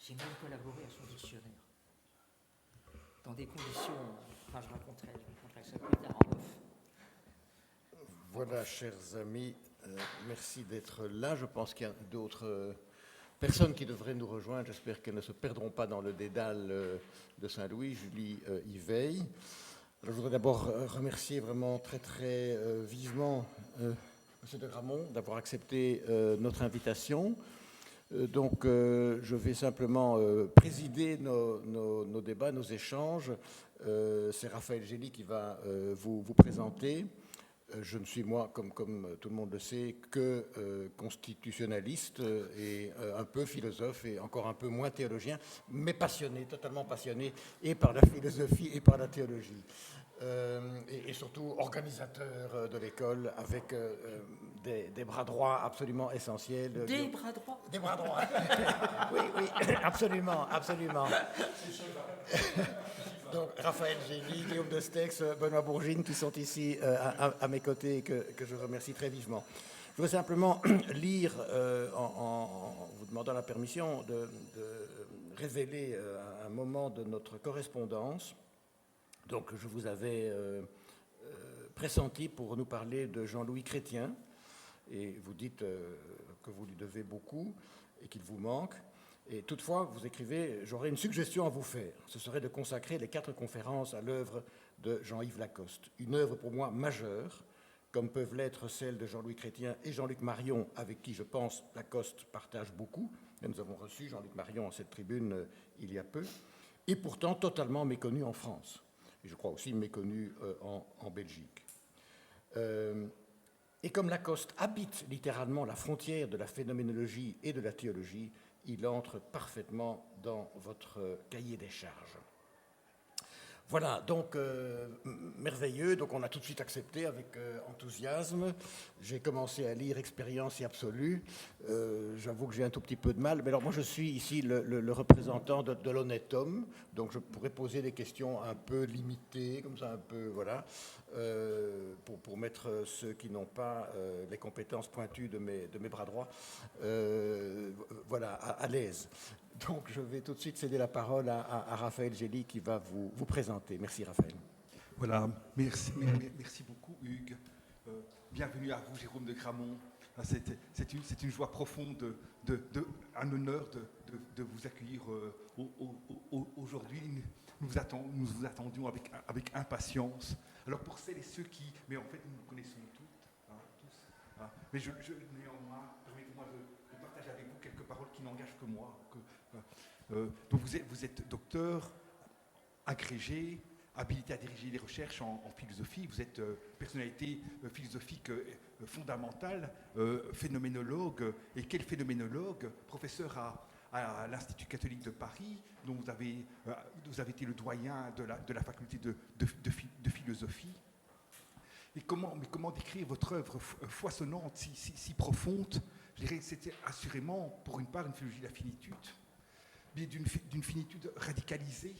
J'ai même collaboré à son dictionnaire. Dans des conditions... Enfin, je raconterai ça plus tard en off. Voilà, chers amis, merci d'être là. Je pense qu'il y a d'autres personnes qui devraient nous rejoindre. J'espère qu'elles ne se perdront pas dans le dédale de Saint-Louis. Julie y veille. Alors, je voudrais d'abord remercier vraiment très très vivement M. de Gramont d'avoir accepté notre invitation. Donc, je vais simplement présider nos débats, nos échanges. C'est Raphaël Gély qui va vous présenter. Je ne suis, moi, comme tout le monde le sait, que constitutionnaliste et un peu philosophe et encore un peu moins théologien, mais passionné, totalement passionné, et par la philosophie et par la théologie. Et surtout organisateur de l'école avec des bras droits absolument essentiels. Des bras droits. Des bras droits. Oui, absolument. Donc, Raphaël Gély, Guillaume de Stex, Benoît Bourgine, qui sont ici à mes côtés et que je remercie très vivement. Je veux simplement lire, en vous demandant la permission, de révéler un moment de notre correspondance. Donc, je vous avais pressenti pour nous parler de Jean-Louis Chrétien, et vous dites que vous lui devez beaucoup et qu'il vous manque. Et toutefois, vous écrivez, j'aurais une suggestion à vous faire. Ce serait de consacrer les 4 conférences à l'œuvre de Jean-Yves Lacoste. Une œuvre pour moi majeure, comme peuvent l'être celles de Jean-Louis Chrétien et Jean-Luc Marion, avec qui, je pense, Lacoste partage beaucoup. Et nous avons reçu Jean-Luc Marion à cette tribune il y a peu. Et pourtant totalement méconnu en France. Et je crois aussi méconnu en Belgique. Et comme Lacoste habite littéralement la frontière de la phénoménologie et de la théologie, il entre parfaitement dans votre cahier des charges. Voilà, donc merveilleux, donc on a tout de suite accepté avec enthousiasme. J'ai commencé à lire Expérience et Absolue. J'avoue que j'ai un tout petit peu de mal, mais alors moi je suis ici le représentant de l'honnête homme, donc je pourrais poser des questions un peu limitées, comme ça un peu, voilà, pour mettre ceux qui n'ont pas les compétences pointues de mes bras droits, voilà, à l'aise. Donc, je vais tout de suite céder la parole à Raphaël Gély qui va vous présenter. Merci, Raphaël. Voilà, merci beaucoup, Hugues. Bienvenue à vous, Jérôme de Gramont. C'est une joie profonde, un honneur de vous accueillir aujourd'hui. Nous vous attendions avec impatience. Alors, pour celles et ceux qui... Mais en fait, nous nous connaissons tous. Mais néanmoins, permettez-moi de partager avec vous quelques paroles qui n'engagent que moi. Donc vous êtes docteur, agrégé, habilité à diriger des recherches en philosophie. Vous êtes personnalité philosophique fondamentale, phénoménologue. Et quel phénoménologue? Professeur à l'Institut catholique de Paris, dont vous avez été le doyen de la faculté de philosophie. Et comment décrire votre œuvre foisonnante, si profonde? Je dirais que c'était assurément, pour une part, une philologie de la finitude, mais d'une finitude radicalisée,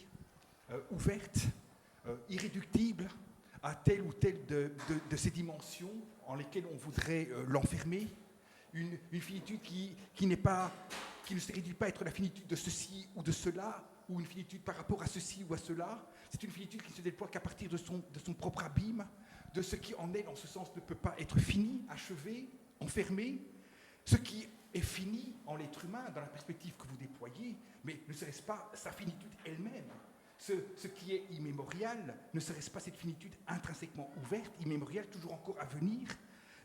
ouverte, irréductible à telle ou telle de ces dimensions en lesquelles on voudrait l'enfermer. Une finitude qui ne se réduit pas à être la finitude de ceci ou de cela, ou une finitude par rapport à ceci ou à cela. C'est une finitude qui ne se déploie qu'à partir de son propre abîme, de ce qui en elle, en ce sens, ne peut pas être fini, achevé, enfermé. Ce qui est fini en l'être humain, dans la perspective que vous déployez, mais ne serait-ce pas sa finitude elle-même? Ce qui est immémorial, ne serait-ce pas cette finitude intrinsèquement ouverte, immémoriale, toujours encore à venir,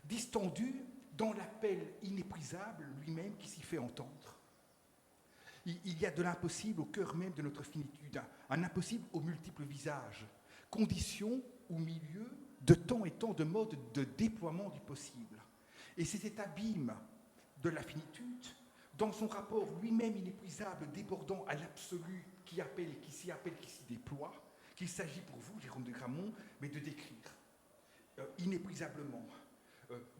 distendue dans l'appel inépuisable lui-même qui s'y fait entendre? Il y a de l'impossible au cœur même de notre finitude, un impossible aux multiples visages, condition ou milieu de temps et temps de mode de déploiement du possible. Et c'est cet abîme de la finitude, dans son rapport lui-même inépuisable, débordant à l'absolu, qui appelle et qui s'y déploie, qu'il s'agit pour vous, Jérôme de Gramont, mais de décrire inépuisablement,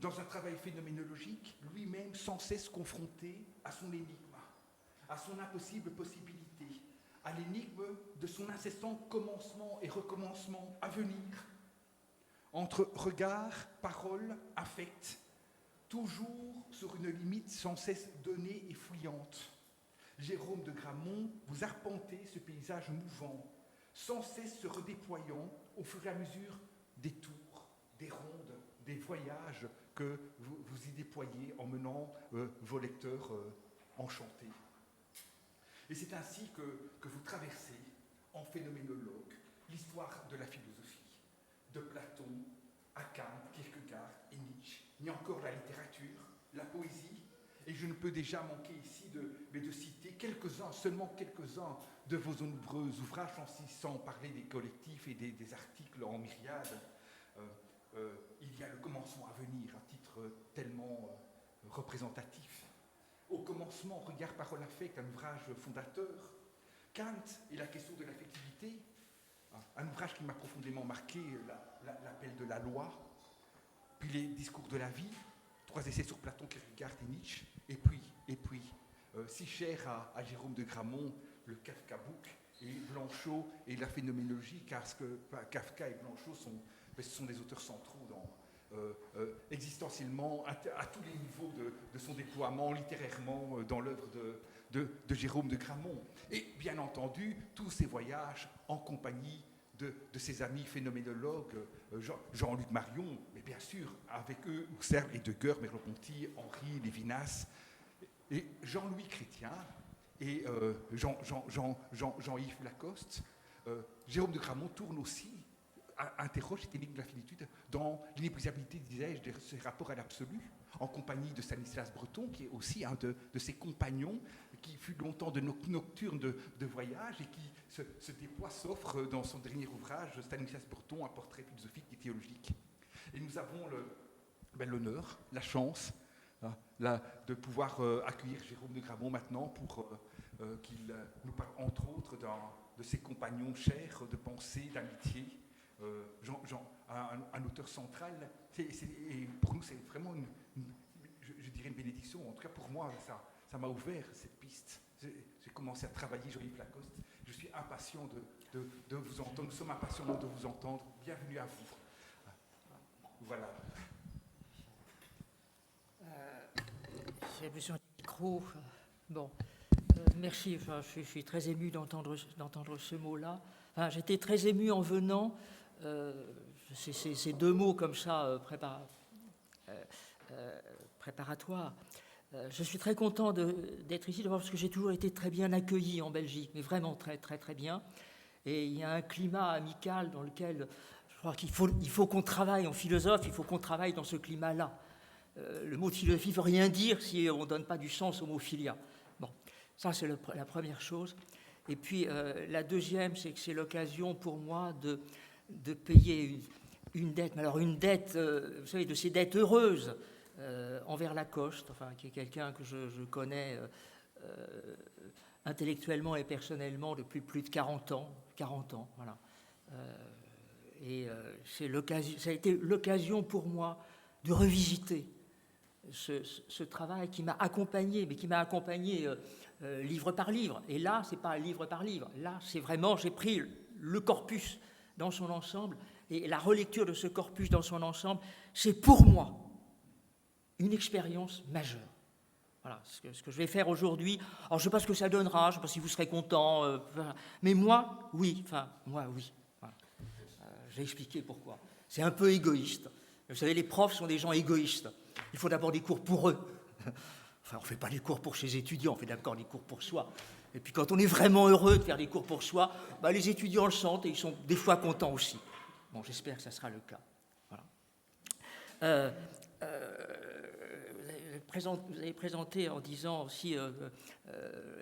dans un travail phénoménologique, lui-même sans cesse confronté à son énigme, à son impossible possibilité, à l'énigme de son incessant commencement et recommencement à venir, entre regard, parole, affect, toujours sur une limite sans cesse donnée et fouillante, Jérôme de Gramont, vous arpentez ce paysage mouvant, sans cesse se redéployant au fur et à mesure des tours, des rondes, des voyages que vous y déployez en menant vos lecteurs enchantés. Et c'est ainsi que vous traversez, en phénoménologue, l'histoire de la philosophie, de Platon à Kant, Kierkegaard et Nietzsche, mais encore la littérature, la poésie, et je ne peux déjà manquer ici de citer seulement quelques-uns de vos nombreux ouvrages, sans parler des collectifs et des articles en myriades. Il y a le commencement à venir, un titre tellement représentatif. Au commencement, Regard, parole, affect, un ouvrage fondateur. Kant et la question de l'affectivité, un ouvrage qui m'a profondément marqué, l'appel de la loi, puis les discours de la vie, 3 essais sur Platon, Kierkegaard et Nietzsche, et puis si cher à Jérôme de Gramont, le Kafka Book, et Blanchot et la phénoménologie, car Kafka et Blanchot sont des auteurs centraux existentiellement à tous les niveaux de son déploiement, littérairement, dans l'œuvre de Jérôme de Gramont. Et bien entendu, tous ces voyages en compagnie de ses amis phénoménologues, Jean-Luc Marion, mais bien sûr, avec eux, Husserl, Heidegger, Merleau-Ponty, Henry, Lévinas, et Jean-Louis Chrétien, et Jean-Yves Lacoste. Jérôme de Gramont tourne aussi, interroge cette énigme de la finitude dans l'inépuisabilité, disais-je, de ses rapports à l'absolu, en compagnie de Stanislas Breton, qui est aussi un de ses compagnons, qui fut longtemps de nocturne de voyage et qui se déploie, s'offre dans son dernier ouvrage, Stanislas Breton, un portrait philosophique et théologique. Et nous avons l'honneur, la chance de pouvoir accueillir Jérôme de Gramont maintenant pour qu'il nous parle entre autres de ses compagnons chers de pensée, d'amitié, un auteur central. Et pour nous, c'est vraiment je dirais une bénédiction. En tout cas, pour moi, ça m'a ouvert cette piste. J'ai commencé à travailler, Jean-Yves Lacoste. Je suis impatient de vous entendre. Nous sommes impatients de vous entendre. Bienvenue à vous. Voilà. J'ai besoin de micro. Bon, merci. Enfin, je suis très ému d'entendre ce mot-là. Enfin, j'étais très ému en venant. Ces 2 mots comme ça préparatoires. Je suis très content d'être ici, d'abord parce que j'ai toujours été très bien accueilli en Belgique, mais vraiment très très très bien. Et il y a un climat amical dans lequel je crois qu'il faut qu'on travaille en philosophe, il faut qu'on travaille dans ce climat-là. Le mot de philosophie ne veut rien dire si on ne donne pas du sens au mot philia. Bon, ça c'est la première chose. Et puis la deuxième, c'est que c'est l'occasion pour moi de payer une dette, mais alors une dette, vous savez, de ces dettes heureuses envers Lacoste, enfin, qui est quelqu'un que je connais intellectuellement et personnellement depuis plus de 40 ans, voilà. Ça a été l'occasion pour moi de revisiter ce travail qui m'a accompagné, mais qui m'a accompagné livre par livre. Et là, c'est pas livre par livre. Là, c'est vraiment, j'ai pris le corpus dans son ensemble, et la relecture de ce corpus dans son ensemble, c'est pour moi une expérience majeure. Voilà, ce que je vais faire aujourd'hui. Alors, je ne sais pas ce que ça donnera, je ne sais pas si vous serez content, mais moi, oui. Voilà. J'ai expliqué pourquoi. C'est un peu égoïste. Vous savez, les profs sont des gens égoïstes. Il faut d'abord des cours pour eux. Enfin, on ne fait pas des cours pour ses étudiants, on fait d'abord des cours pour soi. Et puis quand on est vraiment heureux de faire des cours pour soi, les étudiants le sentent et ils sont des fois contents aussi. Bon, j'espère que ça sera le cas. Voilà. Vous avez présenté en disant aussi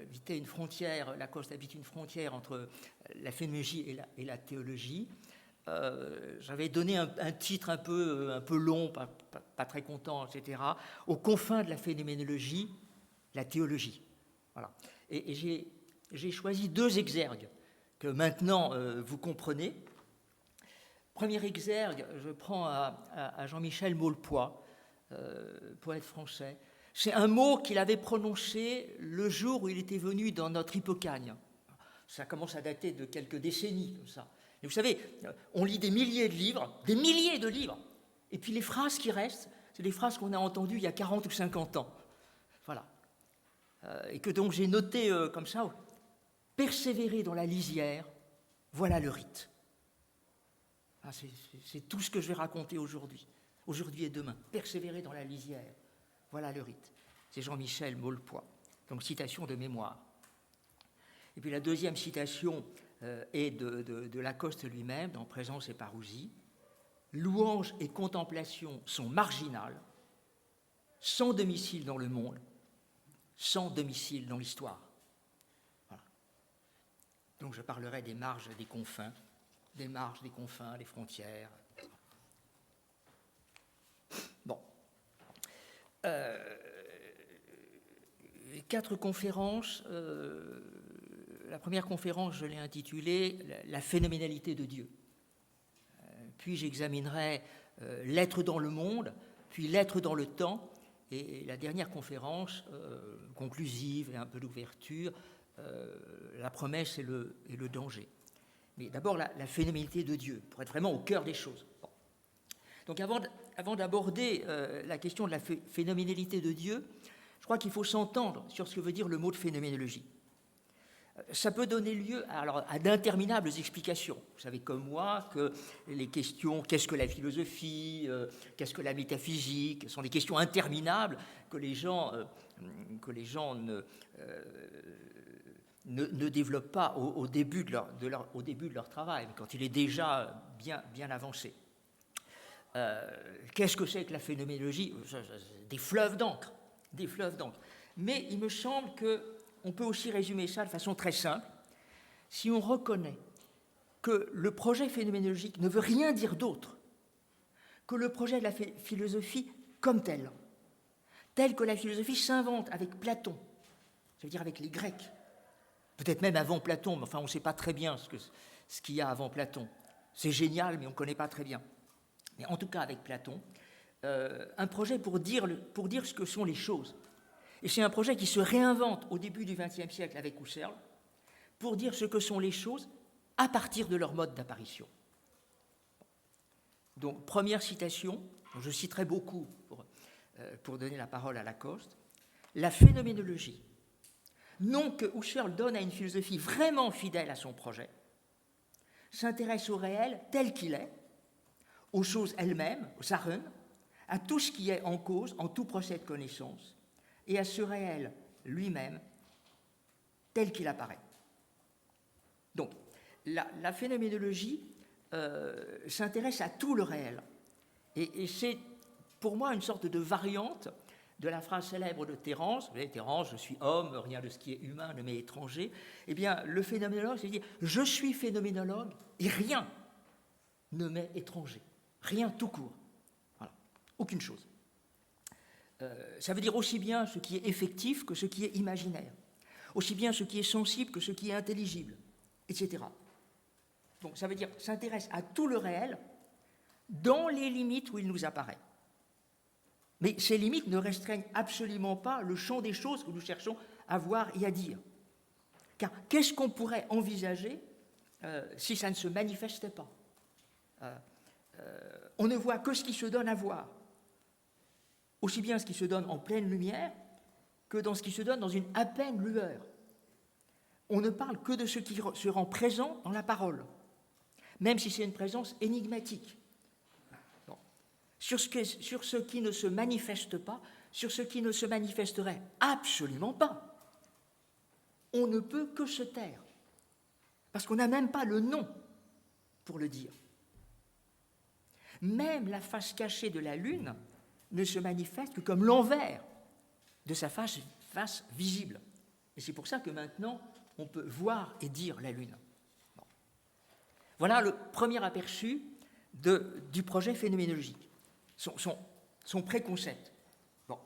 habiter une frontière, Lacoste habite une frontière entre la phénoménologie et la théologie. J'avais donné un titre un peu long, pas très content, etc. Aux confins de la phénoménologie, la théologie. Voilà. Et j'ai choisi 2 exergues que maintenant vous comprenez. Premier exergue, je prends à Jean-Michel Maulepoix, poète français. C'est un mot qu'il avait prononcé le jour où il était venu dans notre Hippocagne. Ça commence à dater de quelques décennies, comme ça. Et vous savez, on lit des milliers de livres, et puis les phrases qui restent, c'est des phrases qu'on a entendues il y a 40 ou 50 ans. Voilà. et que donc j'ai noté comme ça, persévérer dans la lisière, voilà le rite. Ah, c'est tout ce que je vais raconter aujourd'hui et demain. Persévérer dans la lisière, voilà le rite. C'est Jean-Michel Maulepoix, donc citation de mémoire. Et puis la deuxième citation est de Lacoste lui-même, dans Présence et Parousie. Louange et contemplation sont marginales, sans domicile dans le monde, sans domicile dans l'histoire. Voilà. Donc je parlerai des marges et des confins, des marges, des confins, des frontières. Bon. 4 conférences. La première conférence, je l'ai intitulée « La phénoménalité de Dieu ». Puis j'examinerai l'être dans le monde, puis l'être dans le temps. Et la dernière conférence, conclusive et un peu d'ouverture, la promesse et le danger. Mais d'abord, la phénoménalité de Dieu, pour être vraiment au cœur des choses. Bon. Donc avant d'aborder la question de la phénoménalité de Dieu, je crois qu'il faut s'entendre sur ce que veut dire le mot de phénoménologie. Ça peut donner lieu à d'interminables explications. Vous savez comme moi que les questions « qu'est-ce que la philosophie »,« qu'est-ce que la métaphysique » sont des questions interminables que les gens ne développent pas au début de leur travail, mais quand il est déjà bien avancé. Qu'est-ce que c'est que la phénoménologie ? Des fleuves d'encre. Mais il me semble qu'on peut aussi résumer ça de façon très simple. Si on reconnaît que le projet phénoménologique ne veut rien dire d'autre que le projet de la philosophie comme tel que la philosophie s'invente avec Platon, ça veut dire avec les Grecs, peut-être même avant Platon, mais enfin on ne sait pas très bien ce qu'il y a avant Platon. C'est génial, mais on ne connaît pas très bien. Mais en tout cas avec Platon, un projet pour dire ce que sont les choses. Et c'est un projet qui se réinvente au début du XXe siècle avec Husserl pour dire ce que sont les choses à partir de leur mode d'apparition. Donc, première citation, dont je citerai beaucoup pour donner la parole à Lacoste, la phénoménologie, nom que Husserl donne à une philosophie vraiment fidèle à son projet, s'intéresse au réel tel qu'il est, aux choses elles-mêmes, au Sachen, à tout ce qui est en cause, en tout procès de connaissance, et à ce réel lui-même tel qu'il apparaît. Donc, la phénoménologie s'intéresse à tout le réel. Et c'est pour moi une sorte de variante de la phrase célèbre de Terence. Vous voyez, Terence, je suis homme, rien de ce qui est humain ne m'est étranger. Eh bien, le phénoménologue, c'est dire, je suis phénoménologue et rien ne m'est étranger. Rien tout court. Voilà. Aucune chose. Ça veut dire aussi bien ce qui est effectif que ce qui est imaginaire, aussi bien ce qui est sensible que ce qui est intelligible, etc. Donc ça veut dire s'intéresse à tout le réel dans les limites où il nous apparaît. Mais ces limites ne restreignent absolument pas le champ des choses que nous cherchons à voir et à dire. Car qu'est-ce qu'on pourrait envisager si ça ne se manifestait pas ? On ne voit que ce qui se donne à voir. Aussi bien ce qui se donne en pleine lumière que dans ce qui se donne dans une à peine lueur. On ne parle que de ce qui se rend présent dans la parole, même si c'est une présence énigmatique. Bon. Sur ce qui ne se manifeste pas, sur ce qui ne se manifesterait absolument pas, on ne peut que se taire, parce qu'on n'a même pas le nom pour le dire. Même la face cachée de la lune ne se manifeste que comme l'envers de sa face visible. Et c'est pour ça que maintenant, on peut voir et dire la Lune. Bon. Voilà le premier aperçu du projet phénoménologique, son préconcept. Bon.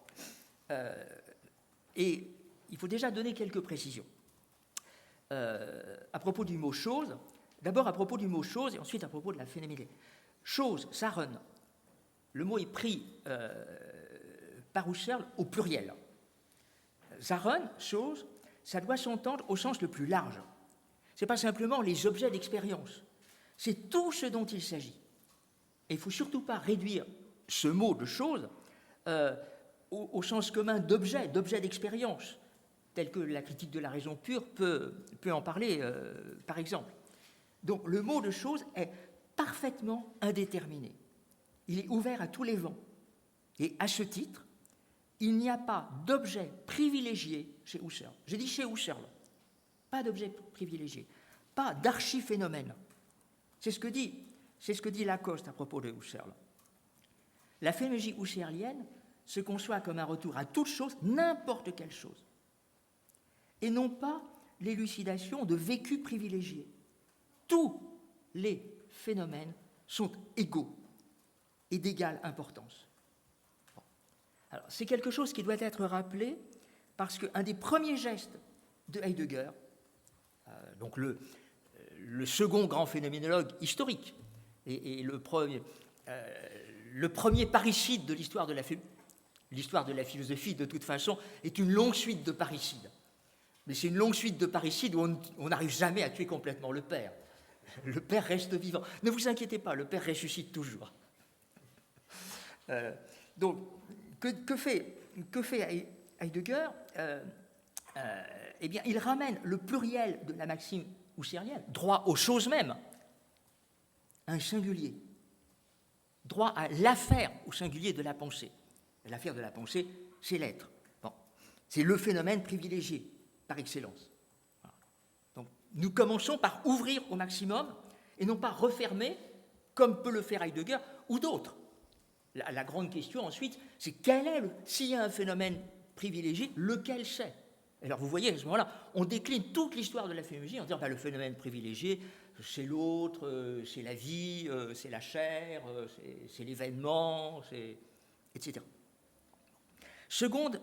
Et il faut déjà donner quelques précisions. À propos du mot « chose », d'abord à propos du mot « chose » et ensuite à propos de la phénoménologie. « Chose », Sachen, le mot est pris par Husserl au pluriel. Sachen, chose, ça doit s'entendre au sens le plus large. Ce n'est pas simplement les objets d'expérience, c'est tout ce dont il s'agit. Et il ne faut surtout pas réduire ce mot de chose au sens commun d'objet d'expérience. tels que la critique de la raison pure peut en parler, par exemple. Donc le mot de chose est parfaitement indéterminé. Il est ouvert à tous les vents. Et à ce titre, il n'y a pas d'objet privilégié chez Husserl. J'ai dit chez Husserl. Pas d'objet privilégié. Pas d'archiphénomène. C'est ce que dit Lacoste à propos de Husserl. La phénoménologie husserlienne se conçoit comme un retour à toute chose, n'importe quelle chose, et non pas l'élucidation de vécus privilégiés. Tous les phénomènes sont égaux et d'égale importance. Bon. Alors, c'est quelque chose qui doit être rappelé parce qu'un des premiers gestes de Heidegger, donc le second grand phénoménologue historique et le premier parricide de l'histoire de la philosophie, de toute façon, est une longue suite de parricides. Mais c'est une longue suite de parricides où on n'arrive jamais à tuer complètement le père. Le père reste vivant. Ne vous inquiétez pas, le père ressuscite toujours. Donc, que fait Heidegger Eh bien, il ramène le pluriel de la maxime husserlienne, droit aux choses mêmes, un singulier, droit à l'affaire au singulier de la pensée. L'affaire de la pensée, c'est l'être. Bon. C'est le phénomène privilégié par excellence. Voilà. Donc, nous commençons par ouvrir au maximum et non pas refermer, comme peut le faire Heidegger ou d'autres. La grande question ensuite, c'est s'il y a un phénomène privilégié, lequel c'est? Alors vous voyez, à ce moment-là, on décline toute l'histoire de la phénoménologie en disant le phénomène privilégié, c'est l'autre, c'est la vie, c'est la chair, c'est l'événement, etc. Seconde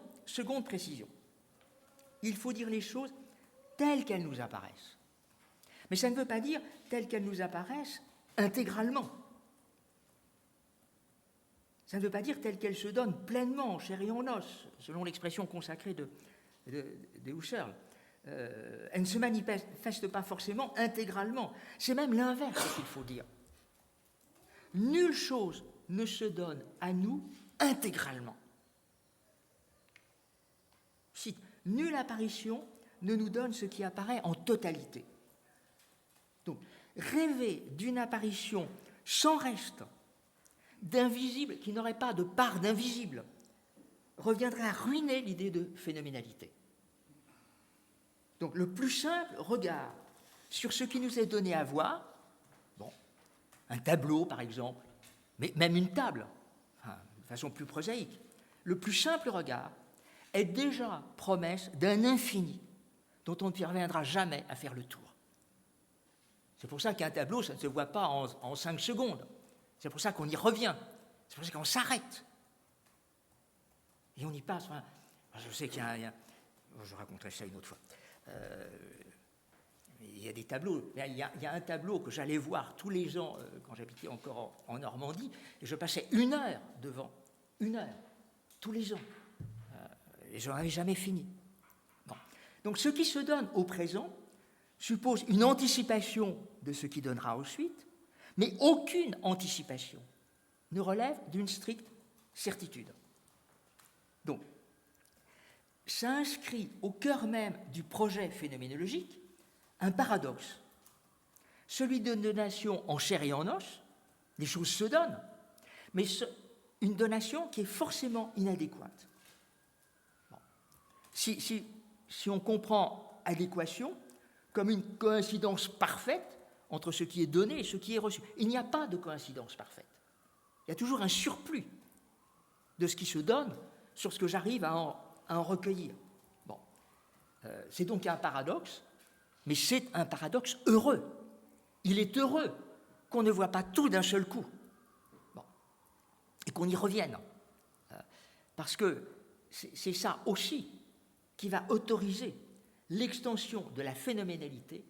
précision. Il faut dire les choses telles qu'elles nous apparaissent. Mais ça ne veut pas dire telles qu'elles nous apparaissent intégralement. Ça ne veut pas dire telles qu'elles se donnent pleinement, en chair et en os, selon l'expression consacrée de Husserl. Elle ne se manifeste pas forcément intégralement. C'est même l'inverse qu'il faut dire. Nulle chose ne se donne à nous intégralement. Si nulle apparition ne nous donne ce qui apparaît en totalité. Donc, rêver d'une apparition sans reste, d'invisible qui n'aurait pas de part d'invisible, reviendrait à ruiner l'idée de phénoménalité. Donc le plus simple regard sur ce qui nous est donné à voir, un tableau par exemple, mais même une table, de façon plus prosaïque, le plus simple regard est déjà promesse d'un infini dont on ne parviendra jamais à faire le tour. C'est pour ça qu'un tableau, ça ne se voit pas en 5 secondes. C'est pour ça qu'on y revient. C'est pour ça qu'on s'arrête. Et on y passe. Enfin, je sais qu'il y a je raconterai ça une autre fois. Il y a des tableaux. Il y a un tableau que j'allais voir tous les ans quand j'habitais encore en Normandie, et je passais 1 heure devant. 1 heure. Tous les ans. Et je n'en avais jamais fini. Bon. Donc ce qui se donne au présent suppose une anticipation de ce qui donnera ensuite, mais aucune anticipation ne relève d'une stricte certitude. Donc, ça inscrit au cœur même du projet phénoménologique un paradoxe, celui d'une donation en chair et en os, les choses se donnent, mais une donation qui est forcément inadéquate. Bon. Si on comprend adéquation comme une coïncidence parfaite entre ce qui est donné et ce qui est reçu, il n'y a pas de coïncidence parfaite. Il y a toujours un surplus de ce qui se donne sur ce que j'arrive à en recueillir. Bon. C'est donc un paradoxe, mais c'est un paradoxe heureux. Il est heureux qu'on ne voit pas tout d'un seul coup. Bon. Et qu'on y revienne. Parce que c'est ça aussi qui va autoriser l'extension de la phénoménalité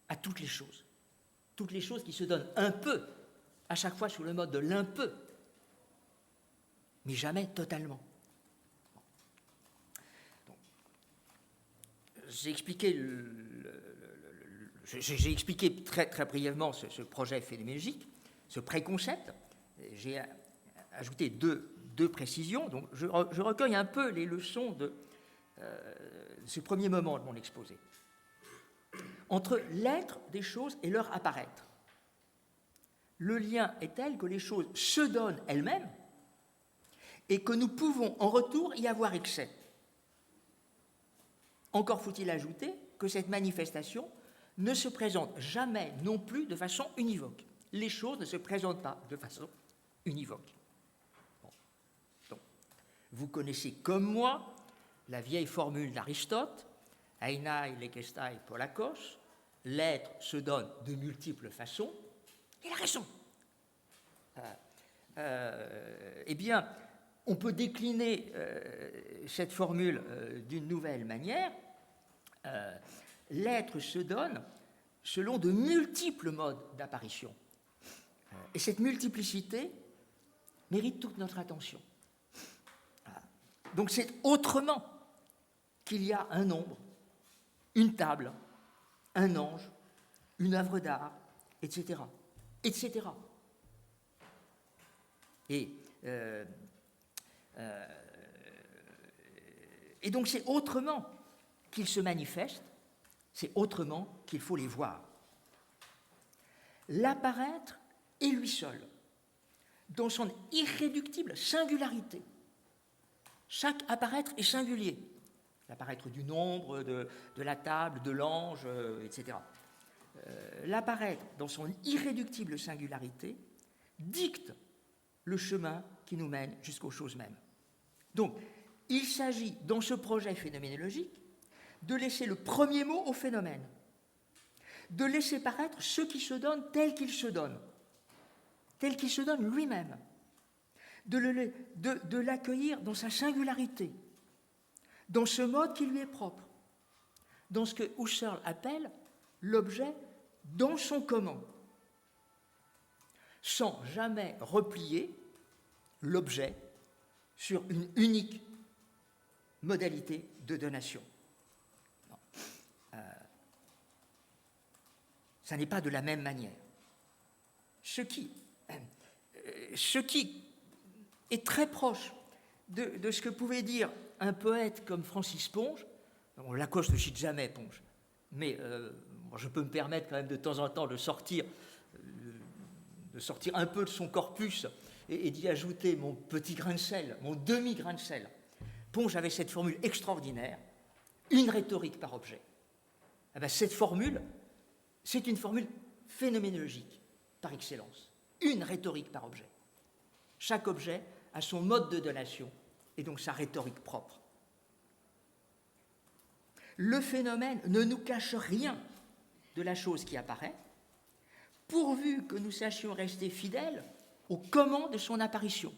à toutes les choses qui se donnent un peu, à chaque fois sous le mode de l'un peu, mais jamais totalement. Donc, j'ai expliqué très, très brièvement ce projet phénoménologique, ce préconcept. J'ai ajouté deux précisions. Donc, je recueille un peu les leçons ce premier moment de mon exposé, entre l'être des choses et leur apparaître. Le lien est tel que les choses se donnent elles-mêmes et que nous pouvons en retour y avoir accès. Encore faut-il ajouter que cette manifestation ne se présente jamais non plus de façon univoque. Les choses ne se présentent pas de façon univoque. Bon. Donc, vous connaissez comme moi la vieille formule d'Aristote, einai lekestai polakos, l'être se donne de multiples façons. Il a raison. Eh bien, on peut décliner cette formule d'une nouvelle manière. L'être se donne selon de multiples modes d'apparition. Et cette multiplicité mérite toute notre attention. Donc c'est autrement qu'il y a un nombre, une table, un ange, une œuvre d'art, etc. etc. Et donc c'est autrement qu'ils se manifestent, c'est autrement qu'il faut les voir. L'apparaître est lui seul, dans son irréductible singularité. Chaque apparaître est singulier. L'apparaître du nombre, de la table, de l'ange, etc. L'apparaître dans son irréductible singularité dicte le chemin qui nous mène jusqu'aux choses mêmes. Donc, il s'agit, dans ce projet phénoménologique, de laisser le premier mot au phénomène, de laisser paraître ce qui se donne tel qu'il se donne lui-même, de l'accueillir dans sa singularité, dans ce mode qui lui est propre, dans ce que Husserl appelle l'objet dans son comment, sans jamais replier l'objet sur une unique modalité de donation. Ça n'est pas de la même manière. Ce qui est très proche de ce que pouvait dire un poète comme Francis Ponge. Bon, Lacoste ne cite jamais Ponge, mais je peux me permettre quand même de temps en temps de sortir un peu de son corpus et d'y ajouter mon petit grain de sel, mon demi-grain de sel. Ponge avait cette formule extraordinaire, une rhétorique par objet. Eh bien, cette formule, c'est une formule phénoménologique par excellence. Une rhétorique par objet. Chaque objet a son mode de donation et donc sa rhétorique propre. Le phénomène ne nous cache rien de la chose qui apparaît, pourvu que nous sachions rester fidèles au comment de son apparition.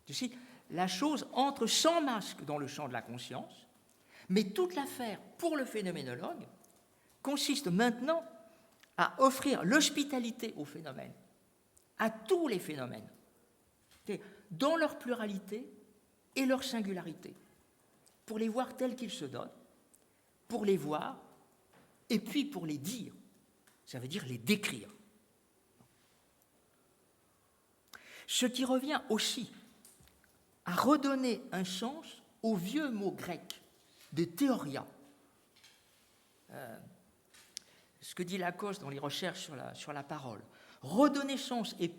Je cite, la chose entre sans masque dans le champ de la conscience, mais toute l'affaire pour le phénoménologue consiste maintenant à offrir l'hospitalité au phénomène, à tous les phénomènes, dans leur pluralité et leur singularité, pour les voir tels qu'ils se donnent, pour les voir, et puis pour les dire, ça veut dire les décrire. Ce qui revient aussi à redonner un sens au vieux mot grec de théoria. Ce que dit Lacoste dans les recherches sur la parole. Redonner sens et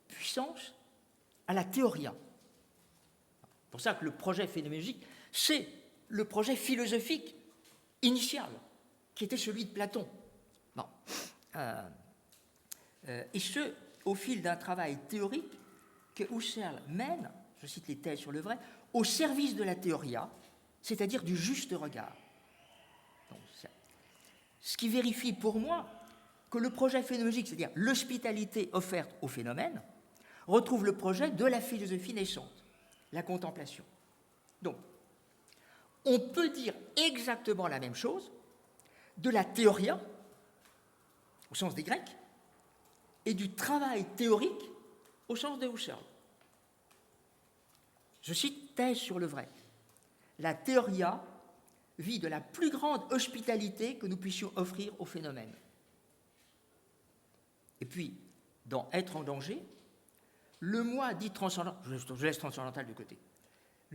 puissance à la théoria. C'est pour ça que le projet phénoménologique, c'est le projet philosophique initial, qui était celui de Platon. Bon. Et ce, au fil d'un travail théorique que Husserl mène, je cite les thèses sur le vrai, au service de la théoria, c'est-à-dire du juste regard. Donc, ce qui vérifie pour moi que le projet phénoménologique, c'est-à-dire l'hospitalité offerte au phénomène, retrouve le projet de la philosophie naissante, la contemplation. Donc, on peut dire exactement la même chose de la théoria, au sens des Grecs, et du travail théorique au sens de Husserl. Je cite thèse sur le vrai. La théoria vit de la plus grande hospitalité que nous puissions offrir au phénomène. Et puis, dans Être en danger, le moi dit transcendantal, je laisse transcendantal de côté,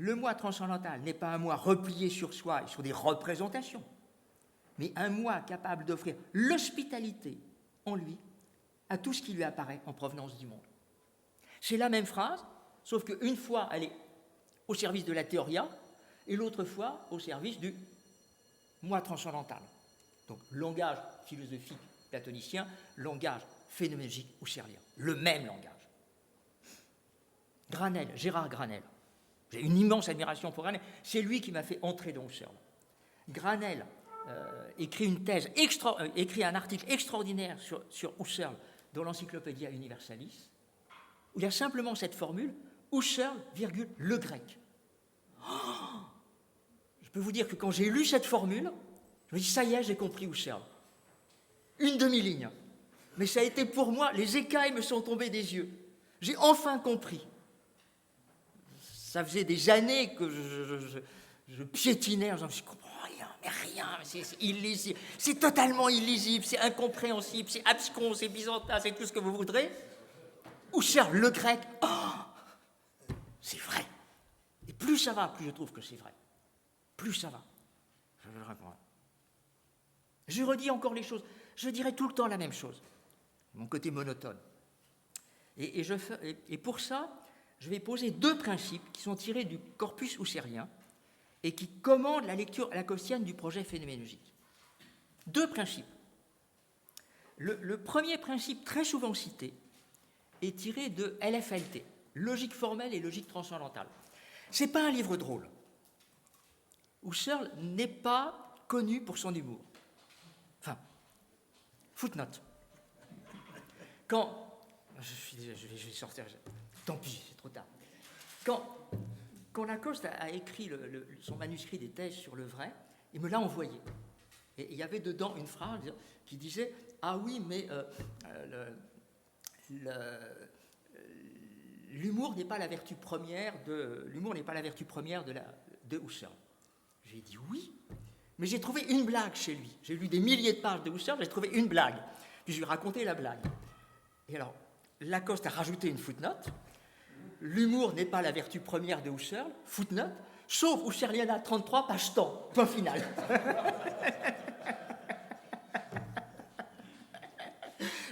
le moi transcendantal n'est pas un moi replié sur soi et sur des représentations, mais un moi capable d'offrir l'hospitalité en lui à tout ce qui lui apparaît en provenance du monde. C'est la même phrase, sauf qu'une fois, elle est au service de la théoria, et l'autre fois, au service du moi transcendantal. Donc, langage philosophique platonicien, langage phénoménologique husserlien. Le même langage. Granel, Gérard Granel. J'ai une immense admiration pour Granel. C'est lui qui m'a fait entrer dans Husserl. Granel écrit un article extraordinaire sur Husserl dans l'Encyclopédia Universalis, où il y a simplement cette formule, Husserl, virgule, le grec. Oh, je peux vous dire que quand j'ai lu cette formule, je me dis, ça y est, j'ai compris Husserl. Une demi-ligne. Mais ça a été pour moi, les écailles me sont tombées des yeux. J'ai enfin compris. Ça faisait des années que je piétinais en disant, je ne comprends rien, mais rien, c'est illisible, c'est totalement illisible, c'est incompréhensible, c'est abscon, c'est byzantin, c'est tout ce que vous voudrez. Husserl, le grec, oh, c'est vrai. Et plus ça va, plus je trouve que c'est vrai. Plus ça va. Je redis encore les choses. Je dirais tout le temps la même chose. Mon côté monotone. Et pour ça, je vais poser 2 principes qui sont tirés du corpus husserlien et qui commandent la lecture lacostienne du projet phénoménologique. 2 principes. Le premier principe, très souvent cité, est tiré de LFLT, logique formelle et logique transcendantale. Ce n'est pas un livre drôle. Husserl n'est pas connu pour son humour. Enfin, footnote. Quand... Je vais sortir... Tant pis, c'est trop tard. Quand Lacoste a écrit son manuscrit des thèses sur le vrai, il me l'a envoyé. Et il y avait dedans une phrase qui disait « Ah oui, mais l'humour n'est pas la vertu première de Husserl. » J'ai dit « Oui, mais j'ai trouvé une blague chez lui. J'ai lu des milliers de pages de Husserl, j'ai trouvé une blague. Puis je lui ai raconté la blague. Et alors, Lacoste a rajouté une footnote. L'humour n'est pas la vertu première de Husserl, footnote, sauf Husserliana 33, page temps, point final.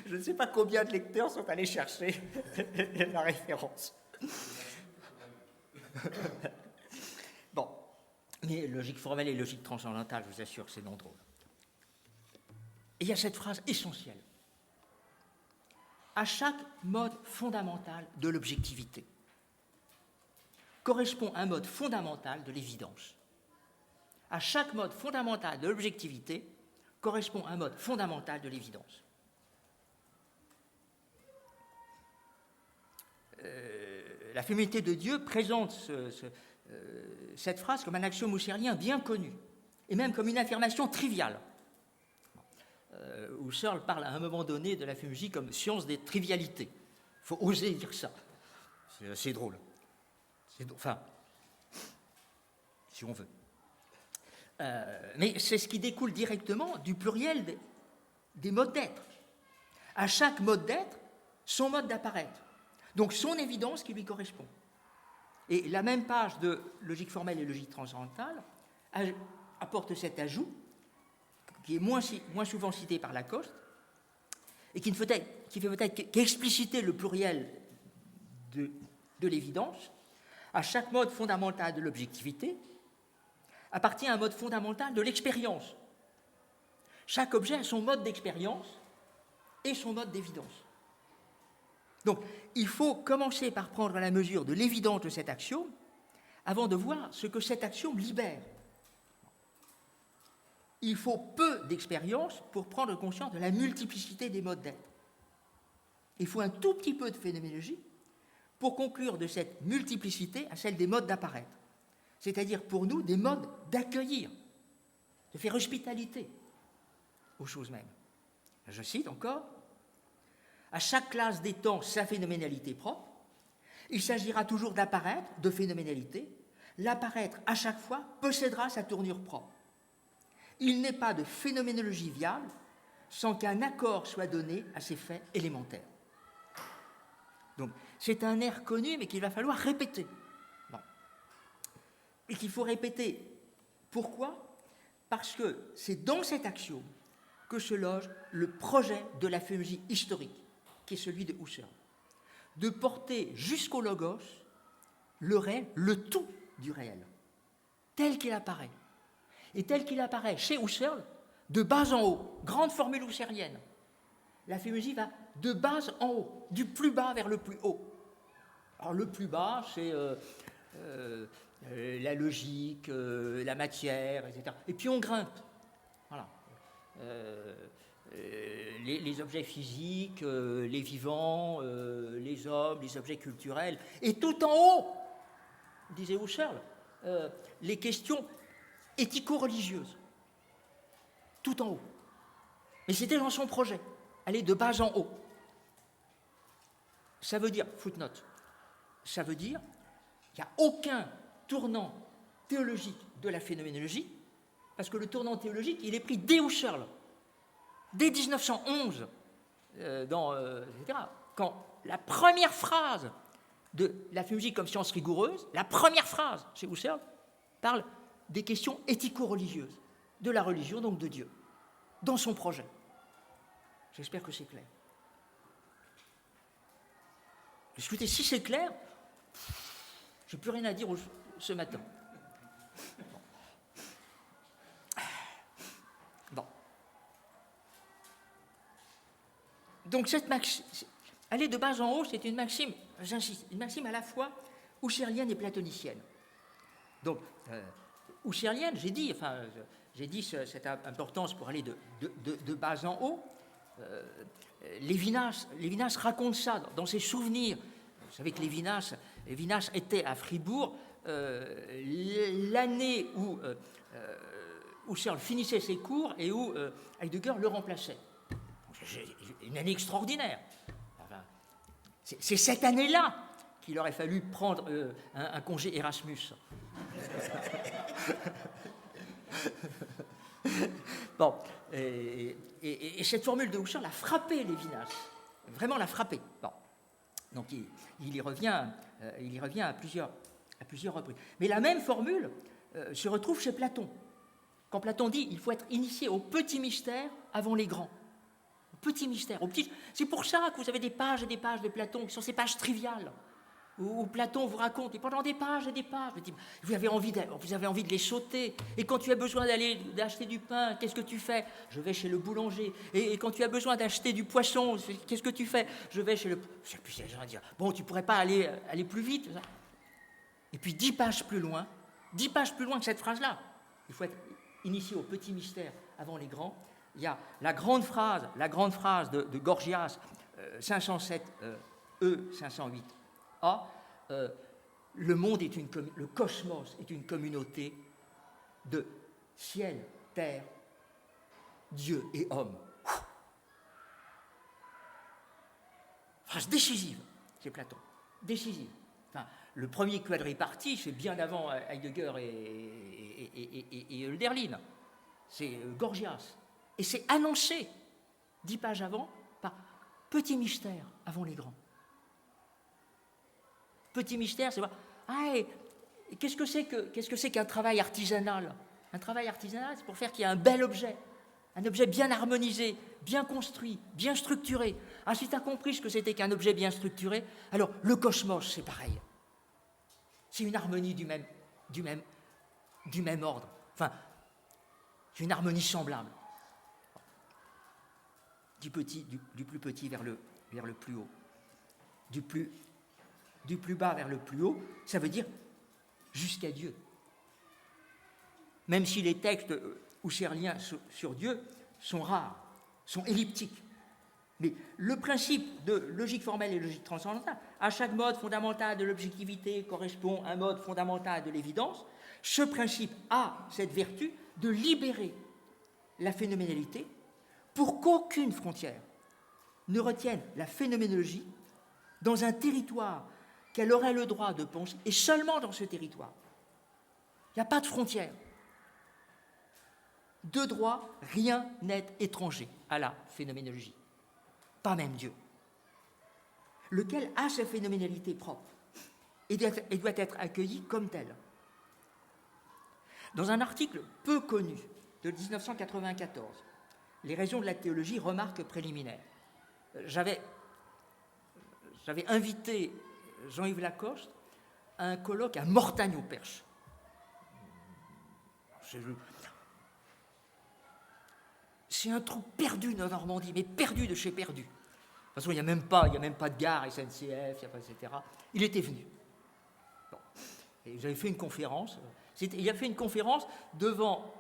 Je ne sais pas combien de lecteurs sont allés chercher la référence. Bon, mais logique formelle et logique transcendantale, je vous assure que c'est non drôle. Et il y a cette phrase essentielle. À chaque mode fondamental de l'objectivité correspond un mode fondamental de l'évidence. À chaque mode fondamental de l'objectivité correspond un mode fondamental de l'évidence. La féminité de Dieu présente cette phrase comme un axiome husserlien bien connu, et même comme une affirmation triviale. Husserl parle à un moment donné de la féminologie comme science des trivialités. Il faut oser dire ça. C'est drôle. Enfin, si on veut. Mais c'est ce qui découle directement du pluriel des modes d'être. À chaque mode d'être, son mode d'apparaître. Donc son évidence qui lui correspond. Et la même page de logique formelle et logique transcendantale apporte cet ajout, qui est moins souvent cité par Lacoste, et qui fait peut-être qu'expliciter le pluriel de l'évidence. À chaque mode fondamental de l'objectivité appartient un mode fondamental de l'expérience. Chaque objet a son mode d'expérience et son mode d'évidence. Donc, il faut commencer par prendre la mesure de l'évidence de cet axiome avant de voir ce que cet axiome libère. Il faut peu d'expérience pour prendre conscience de la multiplicité des modes d'être. Il faut un tout petit peu de phénoménologie pour conclure de cette multiplicité à celle des modes d'apparaître, c'est-à-dire pour nous des modes d'accueillir, de faire hospitalité aux choses mêmes. Je cite encore, à chaque classe des temps sa phénoménalité propre, il s'agira toujours d'apparaître, de phénoménalité, l'apparaître à chaque fois possédera sa tournure propre. Il n'est pas de phénoménologie viable sans qu'un accord soit donné à ces faits élémentaires. Donc, c'est un air connu, mais qu'il va falloir répéter. Bon. et qu'il faut répéter. Pourquoi ? Parce que c'est dans cet axiome que se loge le projet de la phénoménologie historique, qui est celui de Husserl, de porter jusqu'au logos le réel, le tout du réel, tel qu'il apparaît. Et tel qu'il apparaît chez Husserl, de bas en haut, grande formule husserlienne. La phénoménologie va de bas en haut, du plus bas vers le plus haut. Alors le plus bas, c'est la logique, la matière, etc. Et puis on grimpe. Voilà. Les objets physiques, les vivants, les hommes, les objets culturels. Et tout en haut, disait Husserl, les questions éthico-religieuses. Tout en haut. Mais c'était dans son projet, aller de bas en haut. Ça veut dire, footnote, ça veut dire qu'il n'y a aucun tournant théologique de la phénoménologie, parce que le tournant théologique, il est pris dès Husserl, dès 1911, etc. Quand la première phrase de la phénoménologie comme science rigoureuse, la première phrase chez Husserl, parle des questions éthico-religieuses, de la religion, donc de Dieu, dans son projet. J'espère que c'est clair. Écoutez, si c'est clair, je n'ai plus rien à dire ce matin. Bon. Donc cette maxime, aller de bas en haut, c'est une maxime, j'insiste, une maxime à la fois husserlienne et platonicienne. Donc, husserlienne, j'ai dit cette importance pour aller de bas en haut. Lévinas raconte ça dans ses souvenirs. Vous savez que Lévinas était à Fribourg l'année où Husserl finissait ses cours et où Heidegger le remplaçait. Une année extraordinaire. Enfin, c'est cette année-là qu'il aurait fallu prendre un congé Erasmus. Bon, et cette formule de Husserl a frappé Lévinas, vraiment l'a frappé. Bon. Donc il y revient à plusieurs reprises. Mais la même formule se retrouve chez Platon. Quand Platon dit il faut être initié au petit mystère avant les grands. Au petit mystère, au petit. C'est pour ça que vous avez des pages et des pages de Platon qui sont ces pages triviales. Où Platon vous raconte, et pendant des pages et des pages, vous avez envie de les sauter. Et quand tu as besoin d'acheter du pain, qu'est-ce que tu fais ? Je vais chez le boulanger. Et quand tu as besoin d'acheter du poisson, qu'est-ce que tu fais ? Je vais chez le... Je sais plus, j'ai rien à dire. Bon, tu pourrais pas aller plus vite. Et puis 10 pages plus loin que cette phrase-là, il faut être initié au petit mystère avant les grands. Il y a la grande phrase de Gorgias, 507 E 508. Le monde le cosmos est une communauté de ciel, terre, Dieu et homme. Phrase décisive, c'est Platon. Décisive. Enfin, le premier quadripartite, c'est bien avant Heidegger et Hölderlin. C'est Gorgias. Et c'est annoncé 10 pages avant par petit mystère avant les grands. Petit mystère, c'est voir, qu'est-ce que c'est qu'un travail artisanal ? Un travail artisanal, c'est pour faire qu'il y ait un bel objet, un objet bien harmonisé, bien construit, bien structuré. Ah, si tu as compris ce que c'était qu'un objet bien structuré, alors le cosmos, c'est pareil. C'est une harmonie du même ordre. Enfin, une harmonie semblable. Du plus petit vers le plus haut. Du plus bas vers le plus haut, ça veut dire jusqu'à Dieu. Même si les textes husserliens sur Dieu sont rares, sont elliptiques. Mais le principe de logique formelle et logique transcendantale, à chaque mode fondamental de l'objectivité correspond un mode fondamental de l'évidence, ce principe a cette vertu de libérer la phénoménalité pour qu'aucune frontière ne retienne la phénoménologie dans un territoire qu'elle aurait le droit de penser, et seulement dans ce territoire. Il n'y a pas de frontière. De droit, rien n'est étranger à la phénoménologie. Pas même Dieu. Lequel a sa phénoménalité propre et doit être accueilli comme tel. Dans un article peu connu de 1994, Les raisons de la théologie, remarque préliminaire. J'avais invité Jean-Yves Lacoste à un colloque à Mortagne-au-Perche. C'est un trou perdu de Normandie, mais perdu de chez perdu. De toute façon, il n'y a même pas de gare SNCF, etc. Il était venu. Bon. Et j'avais fait une conférence. Il a fait une conférence devant